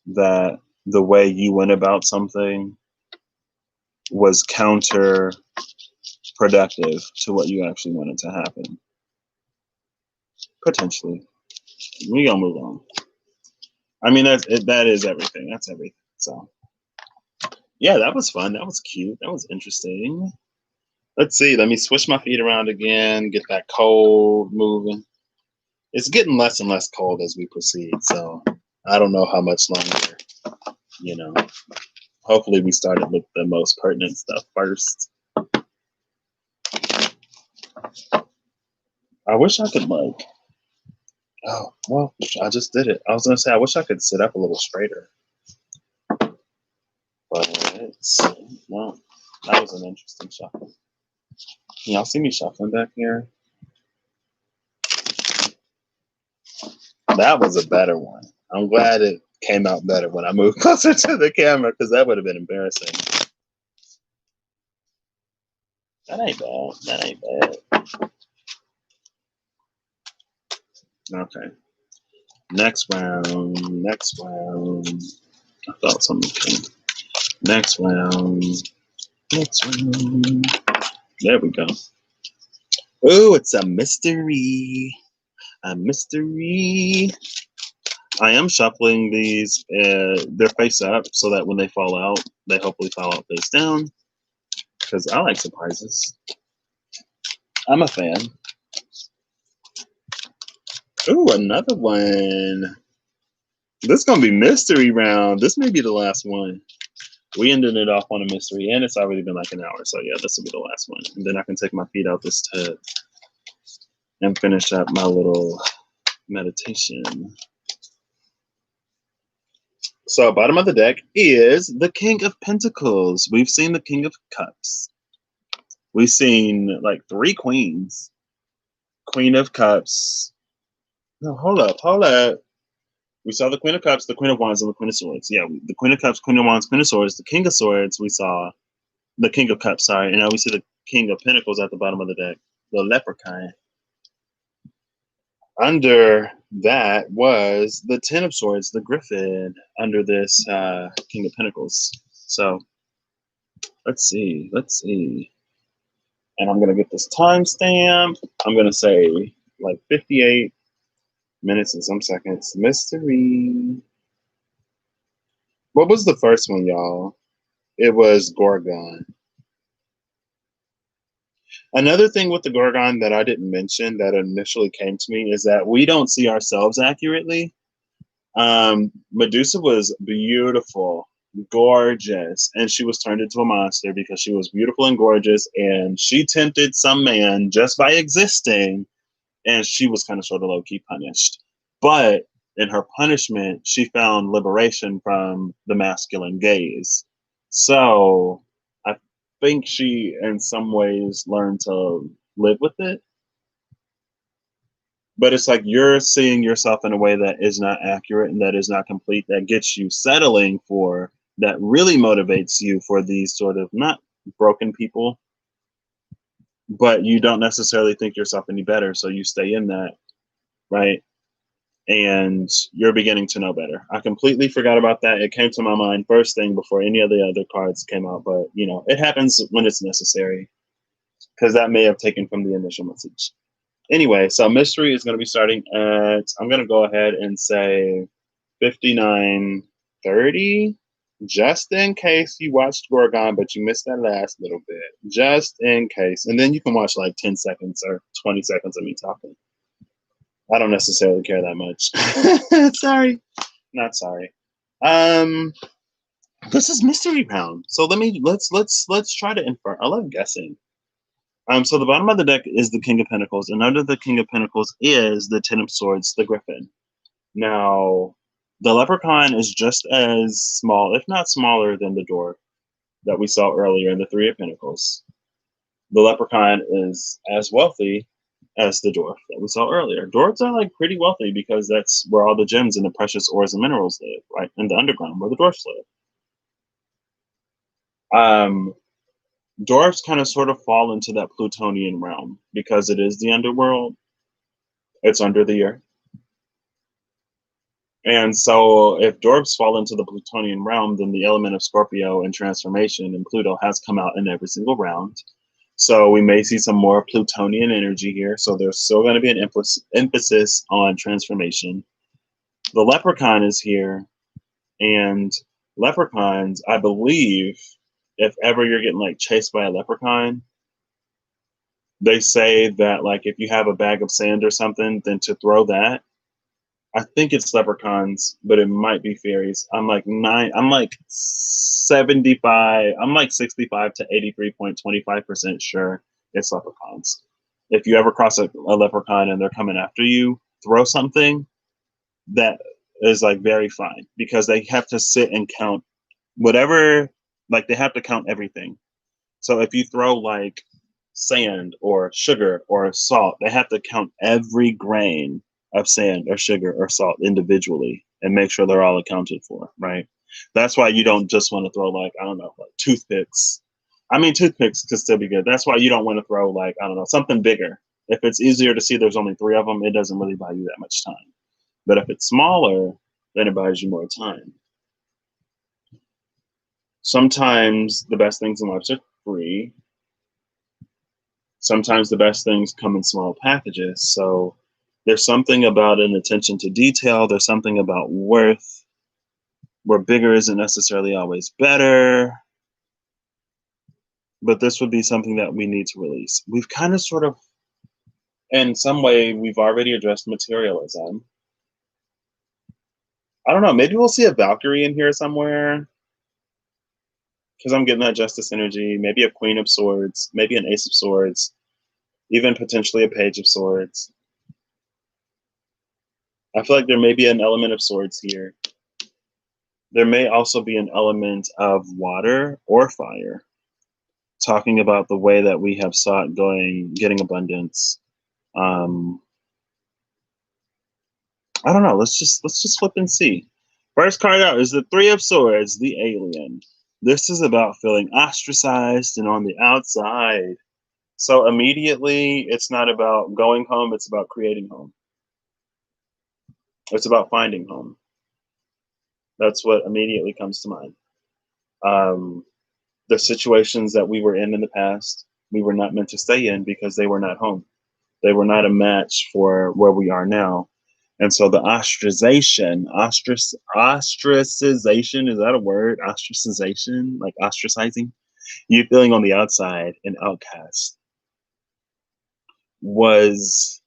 that the way you went about something was counterproductive to what you actually wanted to happen. Potentially. We gonna move on. I mean, that is everything. That's everything. So, yeah, that was fun. That was cute. That was interesting. Let's see. Let me switch my feet around again. Get that cold moving. It's getting less and less cold as we proceed. So, I don't know how much longer. You know. Hopefully, we started with the most pertinent stuff first. I wish I could Oh, well, I just did it. I was gonna say I wish I could sit up a little straighter. But well, that was an interesting shuffle. Can y'all see me shuffling back here? That was a better one. I'm glad it came out better when I moved closer to the camera because that would have been embarrassing. That ain't bad. That ain't bad. Okay. Next round. Next round. I thought something came. Next round. Next round. There we go. Oh, it's a mystery. A mystery. I am shuffling these. They're face up so that when they fall out, they hopefully fall out face down. Because I like surprises. I'm a fan. Ooh, another one. This is going to be mystery round. This may be the last one. We ended it off on a mystery, and it's already been like an hour. So, yeah, this will be the last one. And then I can take my feet out this tub and finish up my little meditation. So, bottom of the deck is the King of Pentacles. We've seen the King of Cups. We've seen like 3 queens. Queen of Cups. No, hold up. We saw the Queen of Cups, the Queen of Wands, and the Queen of Swords. Yeah, the Queen of Cups, Queen of Wands, Queen of Swords, the King of Swords. We saw the King of Cups, sorry. And now we see the King of Pentacles at the bottom of the deck, the Leprechaun. Under that was the Ten of Swords, the Griffin, under this King of Pentacles. So let's see. And I'm going to get this timestamp. I'm going to say like 58 minutes and some seconds. Mystery. What was the first one, y'all? It was Gorgon. Another thing with the Gorgon that I didn't mention that initially came to me is that we don't see ourselves accurately. Medusa was beautiful, gorgeous, and she was turned into a monster because she was beautiful and gorgeous, and she tempted some man just by existing, and she was kind of sort of low-key punished. But in her punishment, she found liberation from the masculine gaze. So I think she, in some ways, learned to live with it. But it's like you're seeing yourself in a way that is not accurate and that is not complete, that gets you settling for, that really motivates you for these sort of not broken people, but you don't necessarily think yourself any better. So you stay in that, right? And you're beginning to know better. I completely forgot about that. It came to my mind first thing before any of the other cards came out, but you know, it happens when it's necessary because that may have taken from the initial message. Anyway, so mystery is going to be starting at, I'm going to go ahead and say 59:30, just in case you watched Gorgon, but you missed that last little bit, just in case. And then you can watch like 10 seconds or 20 seconds of me talking. I don't necessarily care that much. Sorry. Not sorry. This is mystery round. So let's try to infer. I love guessing. So the bottom of the deck is the King of Pentacles, and under the King of Pentacles is the Ten of Swords, the Griffin. Now, the Leprechaun is just as small, if not smaller, than the dwarf that we saw earlier in the Three of Pentacles. The Leprechaun is as wealthy as the dwarf that we saw earlier. Dwarves are like pretty wealthy because that's where all the gems and the precious ores and minerals live, right? In the underground where the dwarfs live. Dwarves kind of sort of fall into that Plutonian realm because it is the underworld. It's under the earth. And so if dwarves fall into the Plutonian realm, then the element of Scorpio and transformation and Pluto has come out in every single round. So we may see some more Plutonian energy here. So there's still going to be an emphasis on transformation. The Leprechaun is here, and leprechauns, I believe, if ever you're getting like chased by a leprechaun, they say that like if you have a bag of sand or something, then to throw that. I think it's leprechauns, but it might be fairies. I'm like 75, I'm like 65 to 83.25% sure it's leprechauns. If you ever cross a leprechaun and they're coming after you, throw something that is like very fine because they have to sit and count whatever, like they have to count everything. So if you throw like sand or sugar or salt, they have to count every grain of sand or sugar or salt individually and make sure they're all accounted for, right? That's why you don't just want to throw like, I don't know, like toothpicks. I mean, toothpicks could still be good. That's why you don't want to throw like, I don't know, something bigger. If it's easier to see there's only 3 of them, it doesn't really buy you that much time. But if it's smaller, then it buys you more time. Sometimes the best things in life are free. Sometimes the best things come in small packages. So there's something about an attention to detail. There's something about worth where bigger isn't necessarily always better. But this would be something that we need to release. We've kind of sort of, in some way, we've already addressed materialism. I don't know. Maybe we'll see a Valkyrie in here somewhere because I'm getting that Justice energy. Maybe a Queen of Swords. Maybe an Ace of Swords. Even potentially a Page of Swords. I feel like there may be an element of swords here. There may also be an element of water or fire, talking about the way that we have sought getting abundance. I don't know. Let's just flip and see. First card out is the Three of Swords, the alien. This is about feeling ostracized and on the outside. So immediately, it's not about going home. It's about creating home. It's about finding home. That's what immediately comes to mind. The situations that we were in the past, we were not meant to stay in because they were not home. They were not a match for where we are now. And so the ostracization, is that a word? Ostracization, like ostracizing? You feeling on the outside and outcast was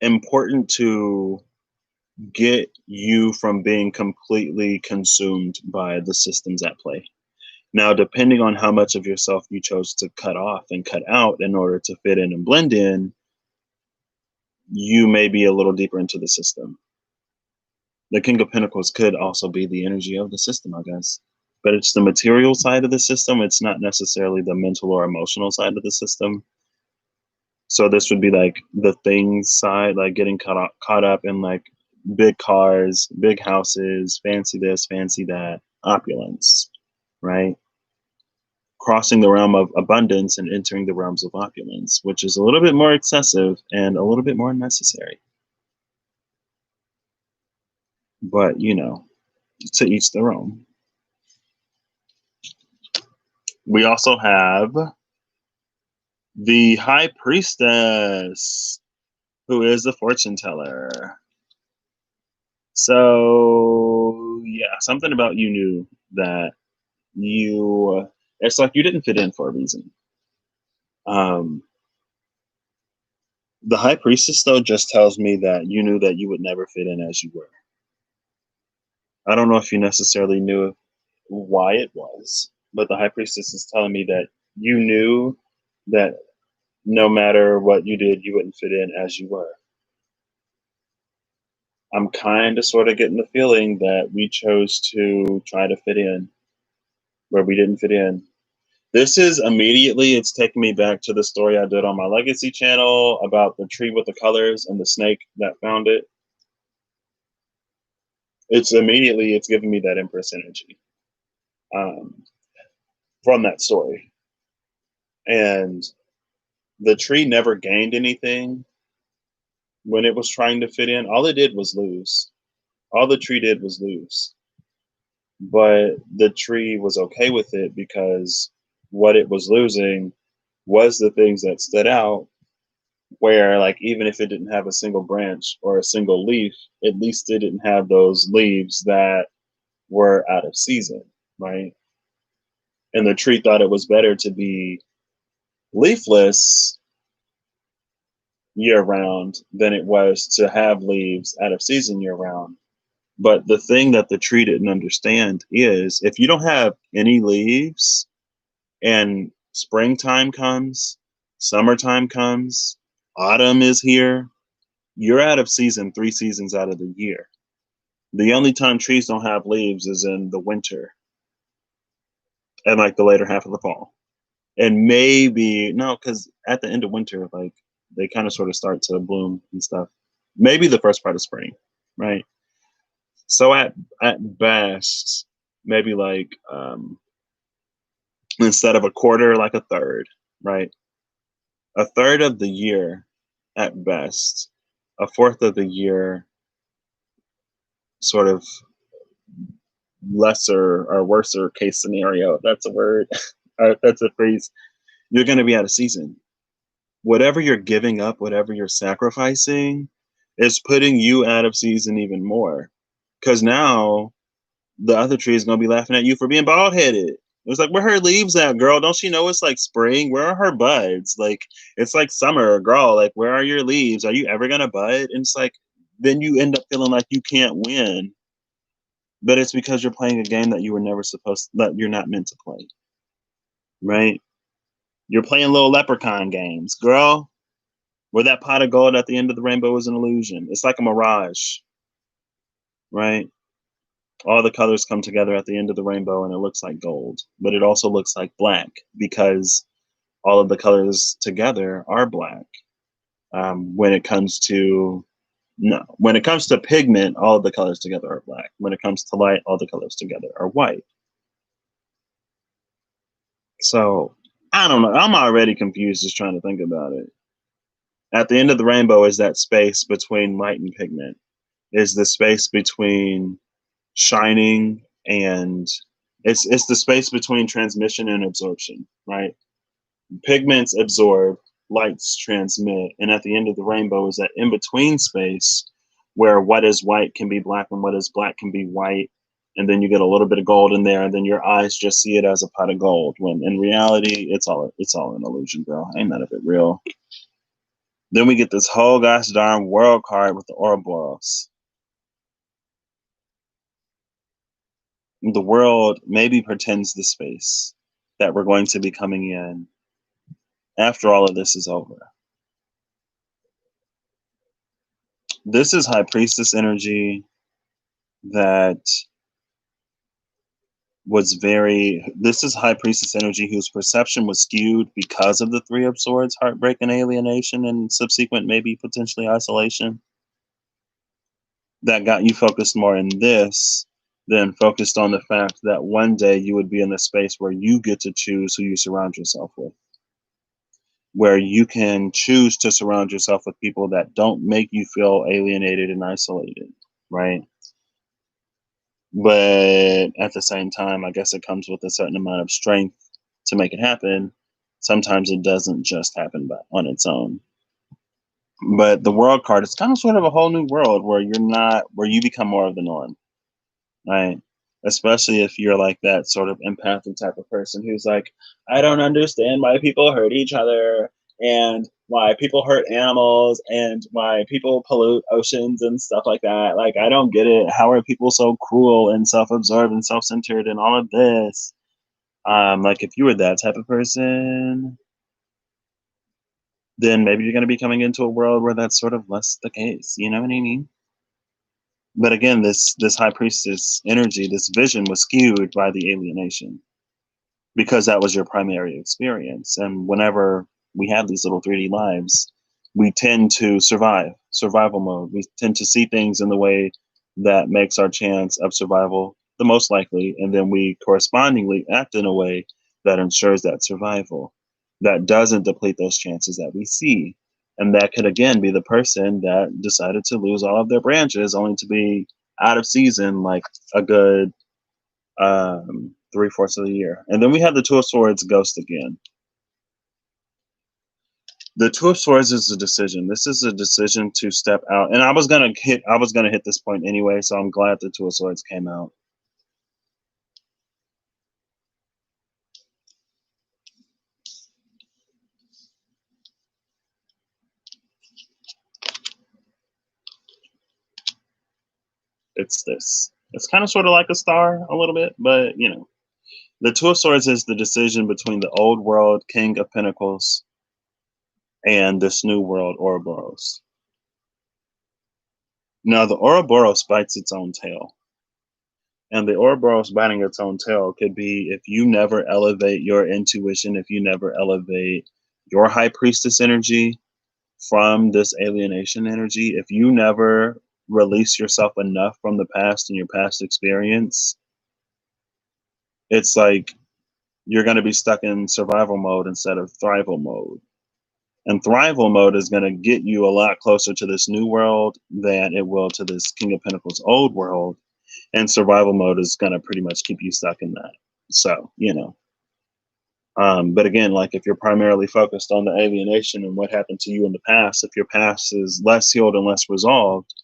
important to get you from being completely consumed by the systems at play. Now, depending on how much of yourself you chose to cut off and cut out in order to fit in and blend in, you may be a little deeper into the system. The King of Pentacles could also be the energy of the system, I guess. But it's the material side of the system. It's not necessarily the mental or emotional side of the system. So this would be like the things side, like getting caught up in like big cars, big houses, fancy this, fancy that, opulence, right? Crossing the realm of abundance and entering the realms of opulence, which is a little bit more excessive and a little bit more necessary. But, to each their own. We also have the High Priestess, who is the fortune teller. So, yeah, something about you knew that it's like you didn't fit in for a reason. The High Priestess, though, just tells me that you knew that you would never fit in as you were. I don't know if you necessarily knew why it was, but the high priestess is telling me that you knew that no matter what you did, you wouldn't fit in as you were. I'm kind of sort of getting the feeling that we chose to try to fit in where we didn't fit in. This is immediately, it's taking me back to the story I did on my Legacy channel about the tree with the colors and the snake that found it. It's giving me that Empress energy um, from that story. And the tree never gained anything when it was trying to fit in. All it did was lose. All the tree did was lose. But the tree was okay with it because what it was losing was the things that stood out, where like even if it didn't have a single branch or a single leaf, at least it didn't have those leaves that were out of season, right? And the tree thought it was better to be leafless year round than it was to have leaves out of season year round. But the thing that the tree didn't understand is if you don't have any leaves and springtime comes, summertime comes, autumn is here, you're out of season 3 seasons out of the year. The only time trees don't have leaves is in the winter and like the later half of the fall. And maybe, no, because at the end of winter, like they kind of sort of start to bloom and stuff. Maybe the first part of spring, right? So at best, maybe like instead of a quarter, like a third, right? A third of the year at best, a fourth of the year, sort of lesser or worser case scenario. That's a word. Or that's a phrase. You're going to be out of season. Whatever you're giving up, whatever you're sacrificing, is putting you out of season even more. Because now the other tree is going to be laughing at you for being bald headed. It was like, where her leaves at, girl? Don't she know it's like spring? Where are her buds? Like, it's like summer, girl. Like, where are your leaves? Are you ever going to bud? And it's like, then you end up feeling like you can't win. But it's because you're playing a game that you were never supposed, that you're not meant to play. Right? You're playing little leprechaun games, girl. Where that pot of gold at the end of the rainbow is an illusion. It's like a mirage, right? All the colors come together at the end of the rainbow and it looks like gold, but it also looks like black because all of the colors together are black. When it comes to no, when it comes to pigment, all of the colors together are black. When it comes to light, all the colors together are white. So I don't know. I'm already confused just trying to think about it. At the end of the rainbow is that space between light and pigment. Is the space between shining and it's the space between transmission and absorption, right? Pigments absorb, lights transmit, and at the end of the rainbow is that in between space where what is white can be black and what is black can be white, and then you get a little bit of gold in there, and then your eyes just see it as a pot of gold. When in reality, it's all an illusion, girl. Ain't none of it real. Then we get this whole gosh darn world card with the Ouroboros. The world maybe pretends the space that we're going to be coming in after all of this is over. This is High Priestess energy that this is High Priestess energy whose perception was skewed because of the Three of Swords, heartbreak and alienation, and subsequent maybe potentially isolation. That got you focused more in this than focused on the fact that one day you would be in a space where you get to choose who you surround yourself with, where you can choose to surround yourself with people that don't make you feel alienated and isolated, right? But at the same time, I guess it comes with a certain amount of strength to make it happen. Sometimes it doesn't just happen on its own. But the world card is kind of sort of a whole new world where you become more of the norm, right? Especially if you're like that sort of empathic type of person who's like, I don't understand why people hurt each other. And why people hurt animals and why people pollute oceans and stuff like that. Like, I don't get it. How are people so cruel and self-absorbed and self-centered and all of this? Like, if you were that type of person, then maybe you're going to be coming into a world where that's sort of less the case. You know what I mean? But again, this high priestess energy, this vision was skewed by the alienation because that was your primary experience. And whenever we have these little 3D lives, we tend to survival mode. We tend to see things in the way that makes our chance of survival the most likely. And then we correspondingly act in a way that ensures that survival, that doesn't deplete those chances that we see. And that could again be the person that decided to lose all of their branches only to be out of season like a good 3/4 of the year. And then we have the Two of Swords ghost again. The Two of Swords is a decision. This is a decision to step out. And I was gonna hit this point anyway, so I'm glad the Two of Swords came out. It's this. It's kind of sort of like a star a little bit, but you know. The Two of Swords is the decision between the old world King of Pentacles and this new world Ouroboros. Now the Ouroboros bites its own tail. And the Ouroboros biting its own tail could be if you never elevate your intuition, if you never elevate your high priestess energy from this alienation energy, if you never release yourself enough from the past and your past experience, it's like you're going to be stuck in survival mode instead of thrival mode. And thrival mode is going to get you a lot closer to this new world than it will to this King of Pentacles old world. And survival mode is going to pretty much keep you stuck in that. So, you know. But again, like if you're primarily focused on the alienation and what happened to you in the past, if your past is less healed and less resolved,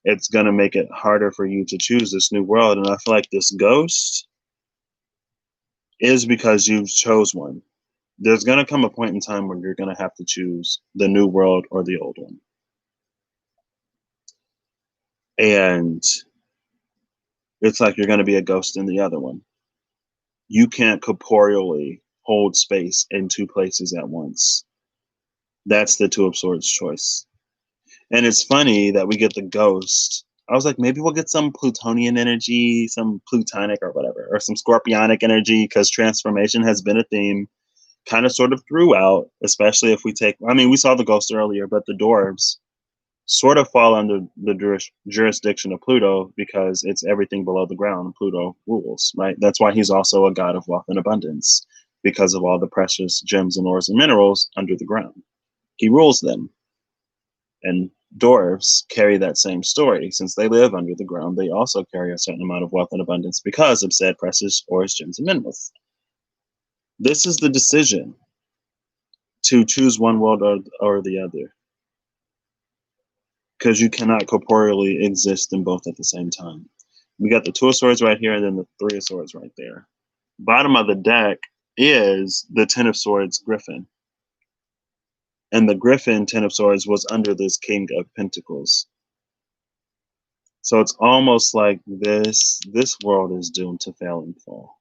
it's going to make it harder for you to choose this new world. And I feel like this ghost is because you chose one. There's going to come a point in time where you're going to have to choose the new world or the old one. And it's like you're going to be a ghost in the other one. You can't corporeally hold space in two places at once. That's the Two of Swords choice. And it's funny that we get the ghost. I was like, maybe we'll get some Plutonian energy, some Plutonic or whatever, or some Scorpionic energy, because transformation has been a theme kind of sort of throughout, especially if we take, I mean, we saw the ghost earlier, but the dwarves sort of fall under the jurisdiction of Pluto because it's everything below the ground. Pluto rules, right? That's why he's also a god of wealth and abundance, because of all the precious gems and ores and minerals under the ground. He rules them. And dwarves carry that same story. Since they live under the ground, they also carry a certain amount of wealth and abundance because of said precious ores, gems, and minerals. This is the decision to choose one world or the other, because you cannot corporeally exist in both at the same time. We got the Two of Swords right here and then the Three of Swords right there. Bottom of the deck is the Ten of Swords Griffin. And the Griffin, Ten of Swords, was under this King of Pentacles. So it's almost like this world is doomed to fail and fall.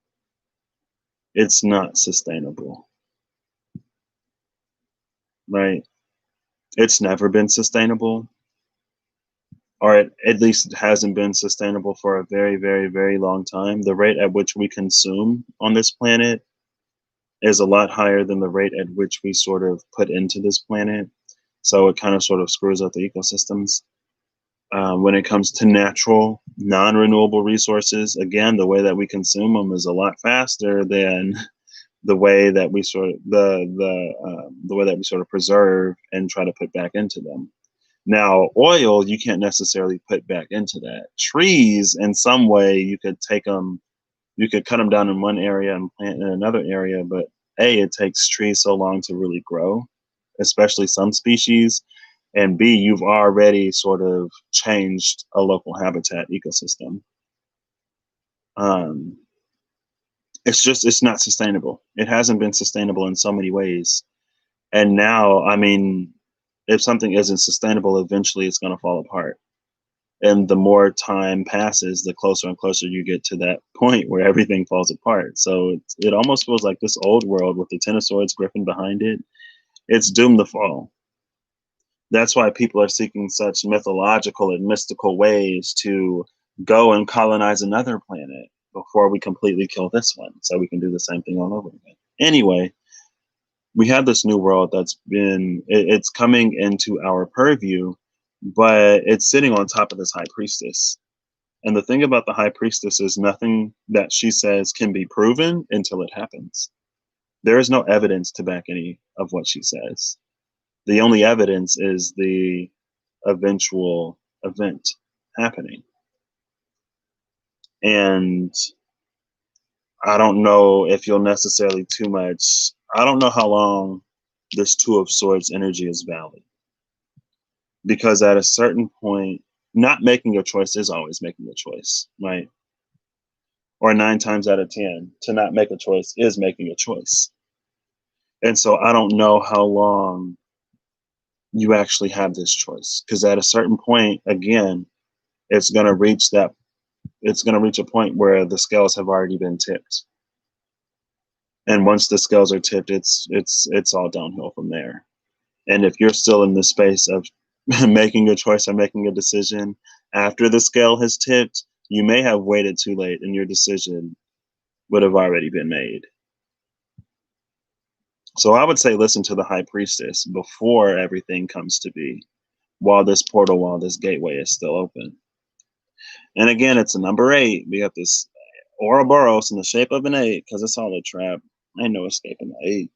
It's not sustainable. Right? It's never been sustainable. Or at least it hasn't been sustainable for a very, very, very long time. The rate at which we consume on this planet is a lot higher than the rate at which we sort of put into this planet. So it kind of sort of screws up the ecosystems. When it comes to natural, non-renewable resources, again, the way that we consume them is a lot faster than the way that we sort of the way that we sort of preserve and try to put back into them. Now, oil, you can't necessarily put back into that. Trees, in some way, you could take them, you could cut them down in one area and plant in another area, but A, it takes trees so long to really grow, especially some species, and B, you've already sort of changed a local habitat ecosystem. It's not sustainable. It hasn't been sustainable in so many ways. And now, I mean, if something isn't sustainable, eventually it's going to fall apart. And the more time passes, the closer and closer you get to that point where everything falls apart. So it almost feels like this old world with the Ten of Swords griffin behind it, it's doomed to fall. That's why people are seeking such mythological and mystical ways to go and colonize another planet before we completely kill this one, so we can do the same thing all over again. Anyway, we have this new world it's coming into our purview, but it's sitting on top of this high priestess. And the thing about the high priestess is nothing that she says can be proven until it happens. There is no evidence to back any of what she says. The only evidence is the eventual event happening. And I don't know if you'll necessarily too much. I don't know how long this Two of Swords energy is valid. Because at a certain point, not making a choice is always making a choice, right? Or 9 times out of 10, to not make a choice is making a choice. And so I don't know how long you actually have this choice. Because at a certain point, again, it's going to reach a point where the scales have already been tipped. And once the scales are tipped, it's all downhill from there. And if you're still in the space of making a choice or making a decision after the scale has tipped, you may have waited too late and your decision would have already been made. So I would say listen to the high priestess before everything comes to be, while this gateway is still open. And again, it's a number 8. We got this Ouroboros in the shape of an 8 because it's all a trap. Ain't no escaping the 8.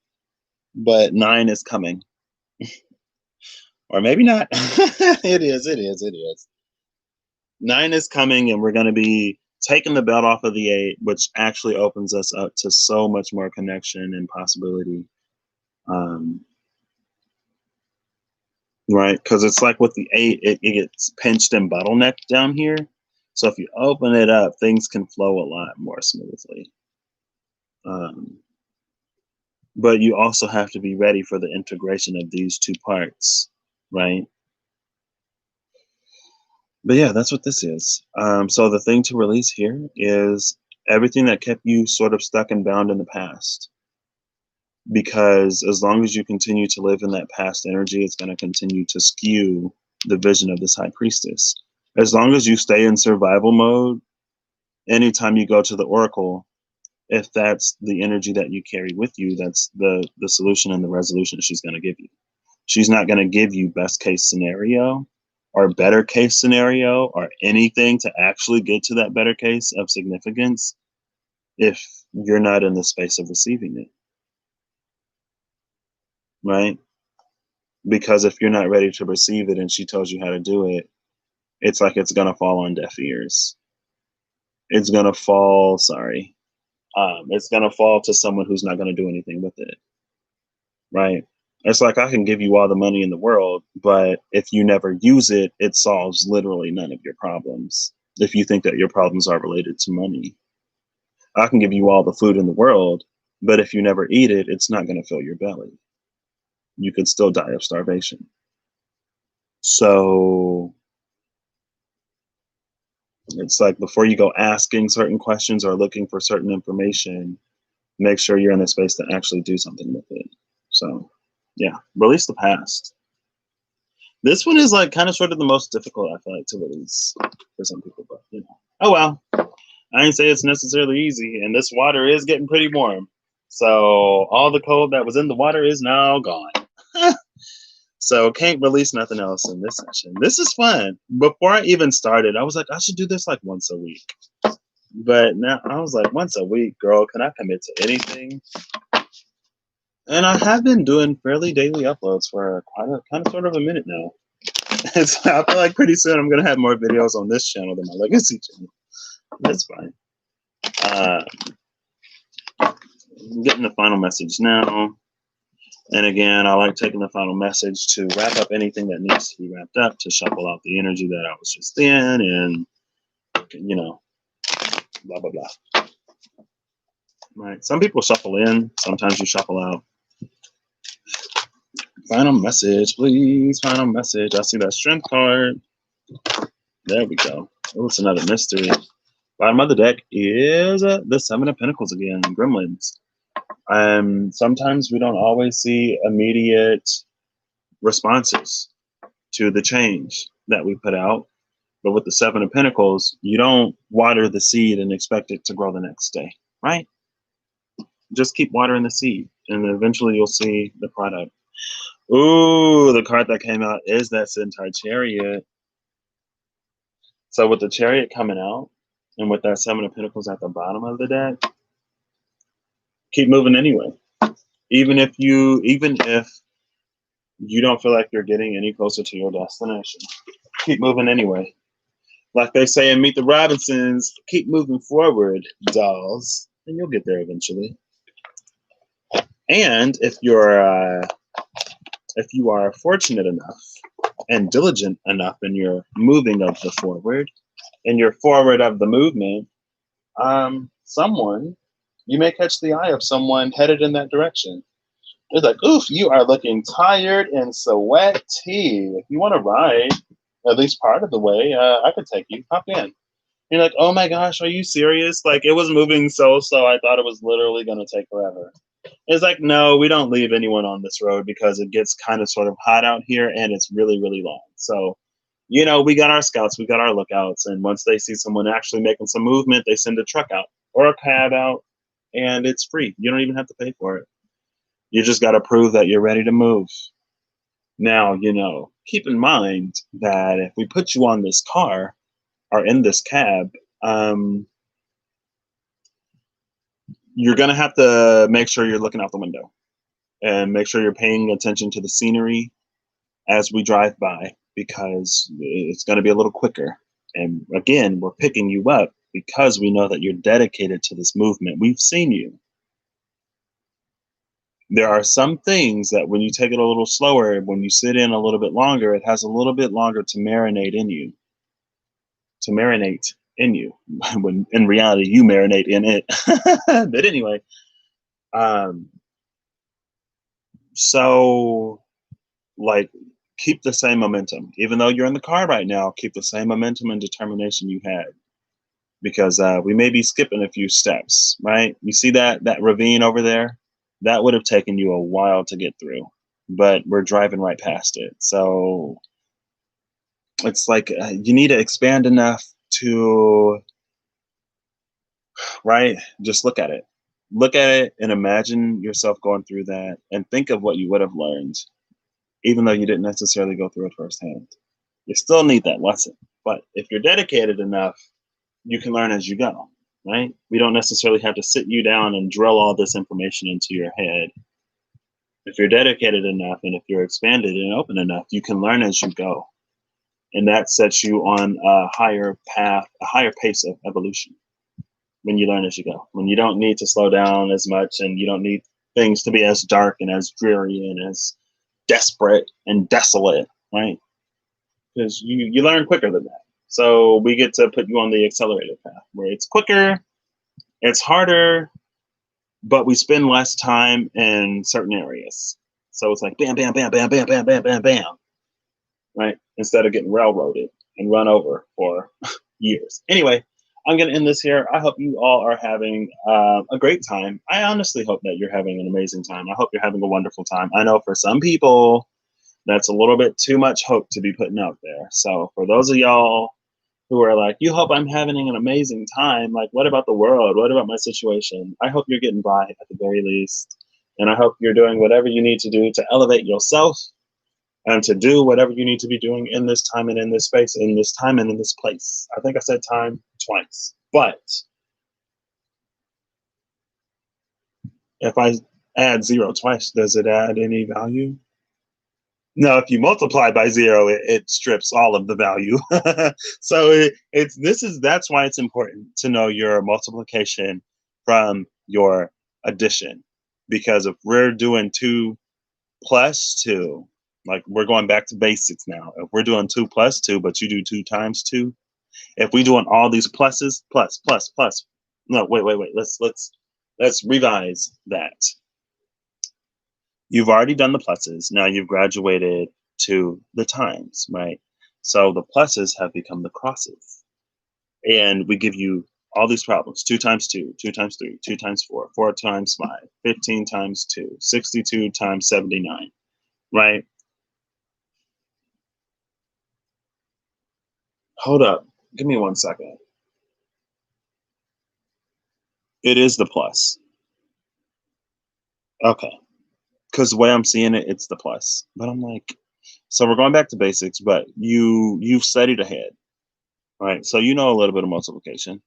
But 9 is coming. Or maybe not. It is. 9 is coming, and we're going to be taking the belt off of the 8, which actually opens us up to so much more connection and possibility. Right? Because it's like with the 8, it gets pinched and bottlenecked down here. So if you open it up, things can flow a lot more smoothly. But you also have to be ready for the integration of these 2 parts, right? But yeah, that's what this is. So the thing to release here is everything that kept you sort of stuck and bound in the past. Because as long as you continue to live in that past energy, it's going to continue to skew the vision of this high priestess. As long as you stay in survival mode, anytime you go to the oracle, if that's the energy that you carry with you, that's the solution and the resolution she's going to give you. She's not going to give you best case scenario or better case scenario or anything to actually get to that better case of significance if you're not in the space of receiving it. Right? Because if you're not ready to receive it and she tells you how to do it, it's like it's going to fall on deaf ears. It's going to fall, it's going to fall to someone who's not going to do anything with it. Right? It's like I can give you all the money in the world, but if you never use it, it solves literally none of your problems. If you think that your problems are related to money, I can give you all the food in the world, but if you never eat it, it's not going to fill your belly. You could still die of starvation. So it's like before you go asking certain questions or looking for certain information, make sure you're in a space to actually do something with it. So yeah, release the past. This one is like kind of sort of the most difficult, I feel like, to release for some people, but you know, oh well. I ain't say it's necessarily easy, and this water is getting pretty warm. So all the cold that was in the water is now gone. So can't release nothing else in this session. This is fun. Before I even started, I was like, I should do this like once a week. But now I was like, once a week, girl, can I commit to anything? And I have been doing fairly daily uploads for kind of sort of a minute now. So I feel like pretty soon I'm gonna have more videos on this channel than my legacy channel. That's fine. I'm getting the final message now. And again, I like taking the final message to wrap up anything that needs to be wrapped up, to shuffle out the energy that I was just in, and you know, blah blah blah. Right. Some people shuffle in, sometimes you shuffle out. Final message, please. Final message. I see that strength card. There we go. Oh, it's another mystery. Bottom of the deck is the Seven of Pentacles again, Gremlins. Sometimes we don't always see immediate responses to the change that we put out. But with the Seven of Pentacles, you don't water the seed and expect it to grow the next day, right? Just keep watering the seed, and eventually you'll see the product. Ooh, the card that came out is that Centaur Chariot. So with the Chariot coming out, and with that Seven of Pentacles at the bottom of the deck, keep moving anyway. Even if you don't feel like you're getting any closer to your destination, keep moving anyway. Like they say in Meet the Robinsons, keep moving forward, dolls, and you'll get there eventually. And if you are fortunate enough and diligent enough in your moving of the forward, and you're forward of the movement, you may catch the eye of someone headed in that direction. It's like, oof, you are looking tired and sweaty. If you want to ride at least part of the way, I could take you. Hop in. You're like, oh my gosh, are you serious? Like, it was moving so slow, I thought it was literally going to take forever. It's like, no, we don't leave anyone on this road because it gets kind of sort of hot out here and it's really, really long. So, we got our scouts, we got our lookouts. And once they see someone actually making some movement, they send a truck out or a cab out, and it's free. You don't even have to pay for it. You just got to prove that you're ready to move. Now, keep in mind that if we put you on this car or in this cab, you're going to have to make sure you're looking out the window and make sure you're paying attention to the scenery as we drive by, because it's going to be a little quicker. And again, we're picking you up because we know that you're dedicated to this movement. We've seen you. There are some things that when you take it a little slower, when you sit in a little bit longer, it has a little bit longer to marinate in you. When in reality, you marinate in it. But anyway, so like, keep the same momentum. Even though you're in the car right now, keep the same momentum and determination you had. Because we may be skipping a few steps, right? You see that ravine over there? That would have taken you a while to get through, but we're driving right past it. So it's like you need to expand enough to, right? Just look at it. Look at it and imagine yourself going through that and think of what you would have learned, even though you didn't necessarily go through it firsthand. You still need that lesson. But if you're dedicated enough, you can learn as you go. Right? We don't necessarily have to sit you down and drill all this information into your head. If you're dedicated enough and if you're expanded and open enough, you can learn as you go. And that sets you on a higher path, a higher pace of evolution when you learn as you go. When you don't need to slow down as much and you don't need things to be as dark and as dreary and as desperate and desolate, right? Because you learn quicker than that. So we get to put you on the accelerated path where it's quicker, it's harder, but we spend less time in certain areas. So it's like bam, bam, bam, bam, bam, bam, bam, bam, bam, right? Instead of getting railroaded and run over for years. Anyway, I'm going to end this here. I hope you all are having a great time. I honestly hope that you're having an amazing time. I hope you're having a wonderful time. I know for some people, that's a little bit too much hope to be putting out there. So for those of y'all who are like, you hope I'm having an amazing time, like, what about the world? What about my situation? I hope you're getting by at the very least. And I hope you're doing whatever you need to do to elevate yourself and to do whatever you need to be doing in this time and in this space, in this time and in this place. I think I said time twice. But if I add 0 twice, does it add any value? No, if you multiply by 0, it strips all of the value. So that's why it's important to know your multiplication from your addition. Because if we're doing 2 plus 2, like we're going back to basics now. If we're doing 2 plus 2, but you do 2 times 2, if we're doing all these pluses, plus. No, wait. Let's revise that. You've already done the pluses. Now you've graduated to the times, right? So the pluses have become the crosses. And we give you all these problems: 2 times 2, 2 times 3, 2 times 4, 4 times 5, 15 times 2, 62 times 79, right? Hold up. Give me 1 second. It is the plus. Okay. Because the way I'm seeing it, it's the plus. But I'm like, so we're going back to basics, but you've studied ahead, right? So you know a little bit of multiplication.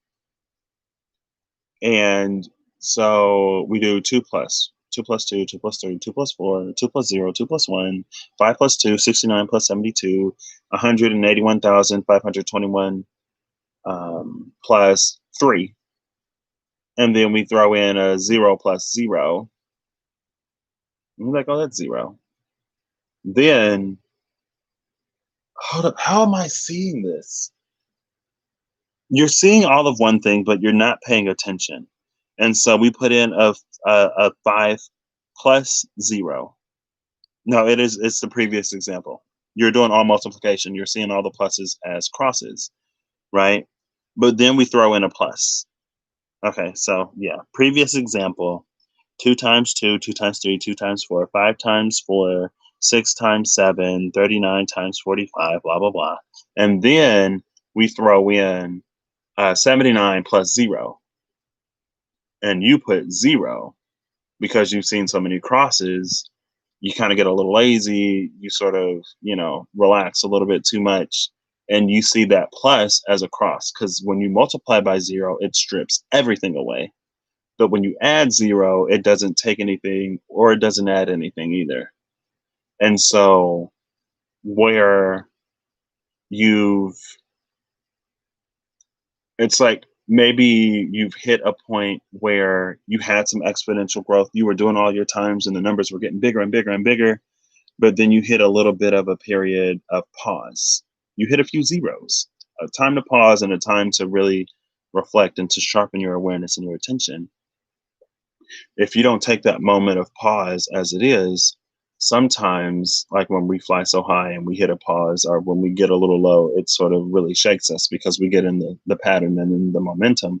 And so we do 2 plus, 2 plus 2, 2 plus 3, 2 plus 4, 2 plus 0, 2 plus 1, 5 plus 2, 69 plus 72, 181,521 plus 3. And then we throw in a 0 plus 0. And we're like, oh, that's 0. Then, hold up, how am I seeing this? You're seeing all of one thing, but you're not paying attention. And so we put in a 5 plus 0. No, it's the previous example. You're doing all multiplication. You're seeing all the pluses as crosses, right? But then we throw in a plus. Okay, so yeah, previous example: 2 times 2, 2 times 3, 2 times 4, 5 times 4, 6 times 7, 39 times 45, blah, blah, blah. And then we throw in 79 plus 0. And you put 0 because you've seen so many crosses. You kind of get a little lazy. You sort of, relax a little bit too much. And you see that plus as a cross, because when you multiply by 0, it strips everything away. But when you add 0, it doesn't take anything, or it doesn't add anything either. And so where you've, it's like maybe you've hit a point where you had some exponential growth. You were doing all your times and the numbers were getting bigger and bigger and bigger. But then you hit a little bit of a period of pause. You hit a few zeros, a time to pause and a time to really reflect and to sharpen your awareness and your attention. If you don't take that moment of pause as it is, sometimes, like when we fly so high and we hit a pause, or when we get a little low, it sort of really shakes us because we get in the pattern and in the momentum.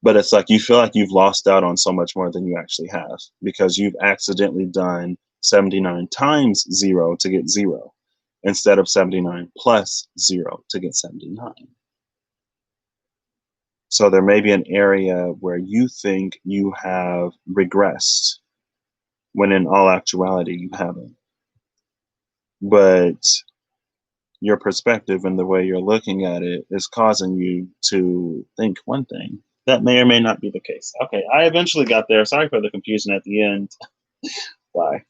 But it's like you feel like you've lost out on so much more than you actually have, because you've accidentally done 79 times 0 to get 0 instead of 79 plus 0 to get 79. So there may be an area where you think you have regressed when in all actuality you haven't. But your perspective and the way you're looking at it is causing you to think one thing. That may or may not be the case. Okay, I eventually got there. Sorry for the confusion at the end. Bye.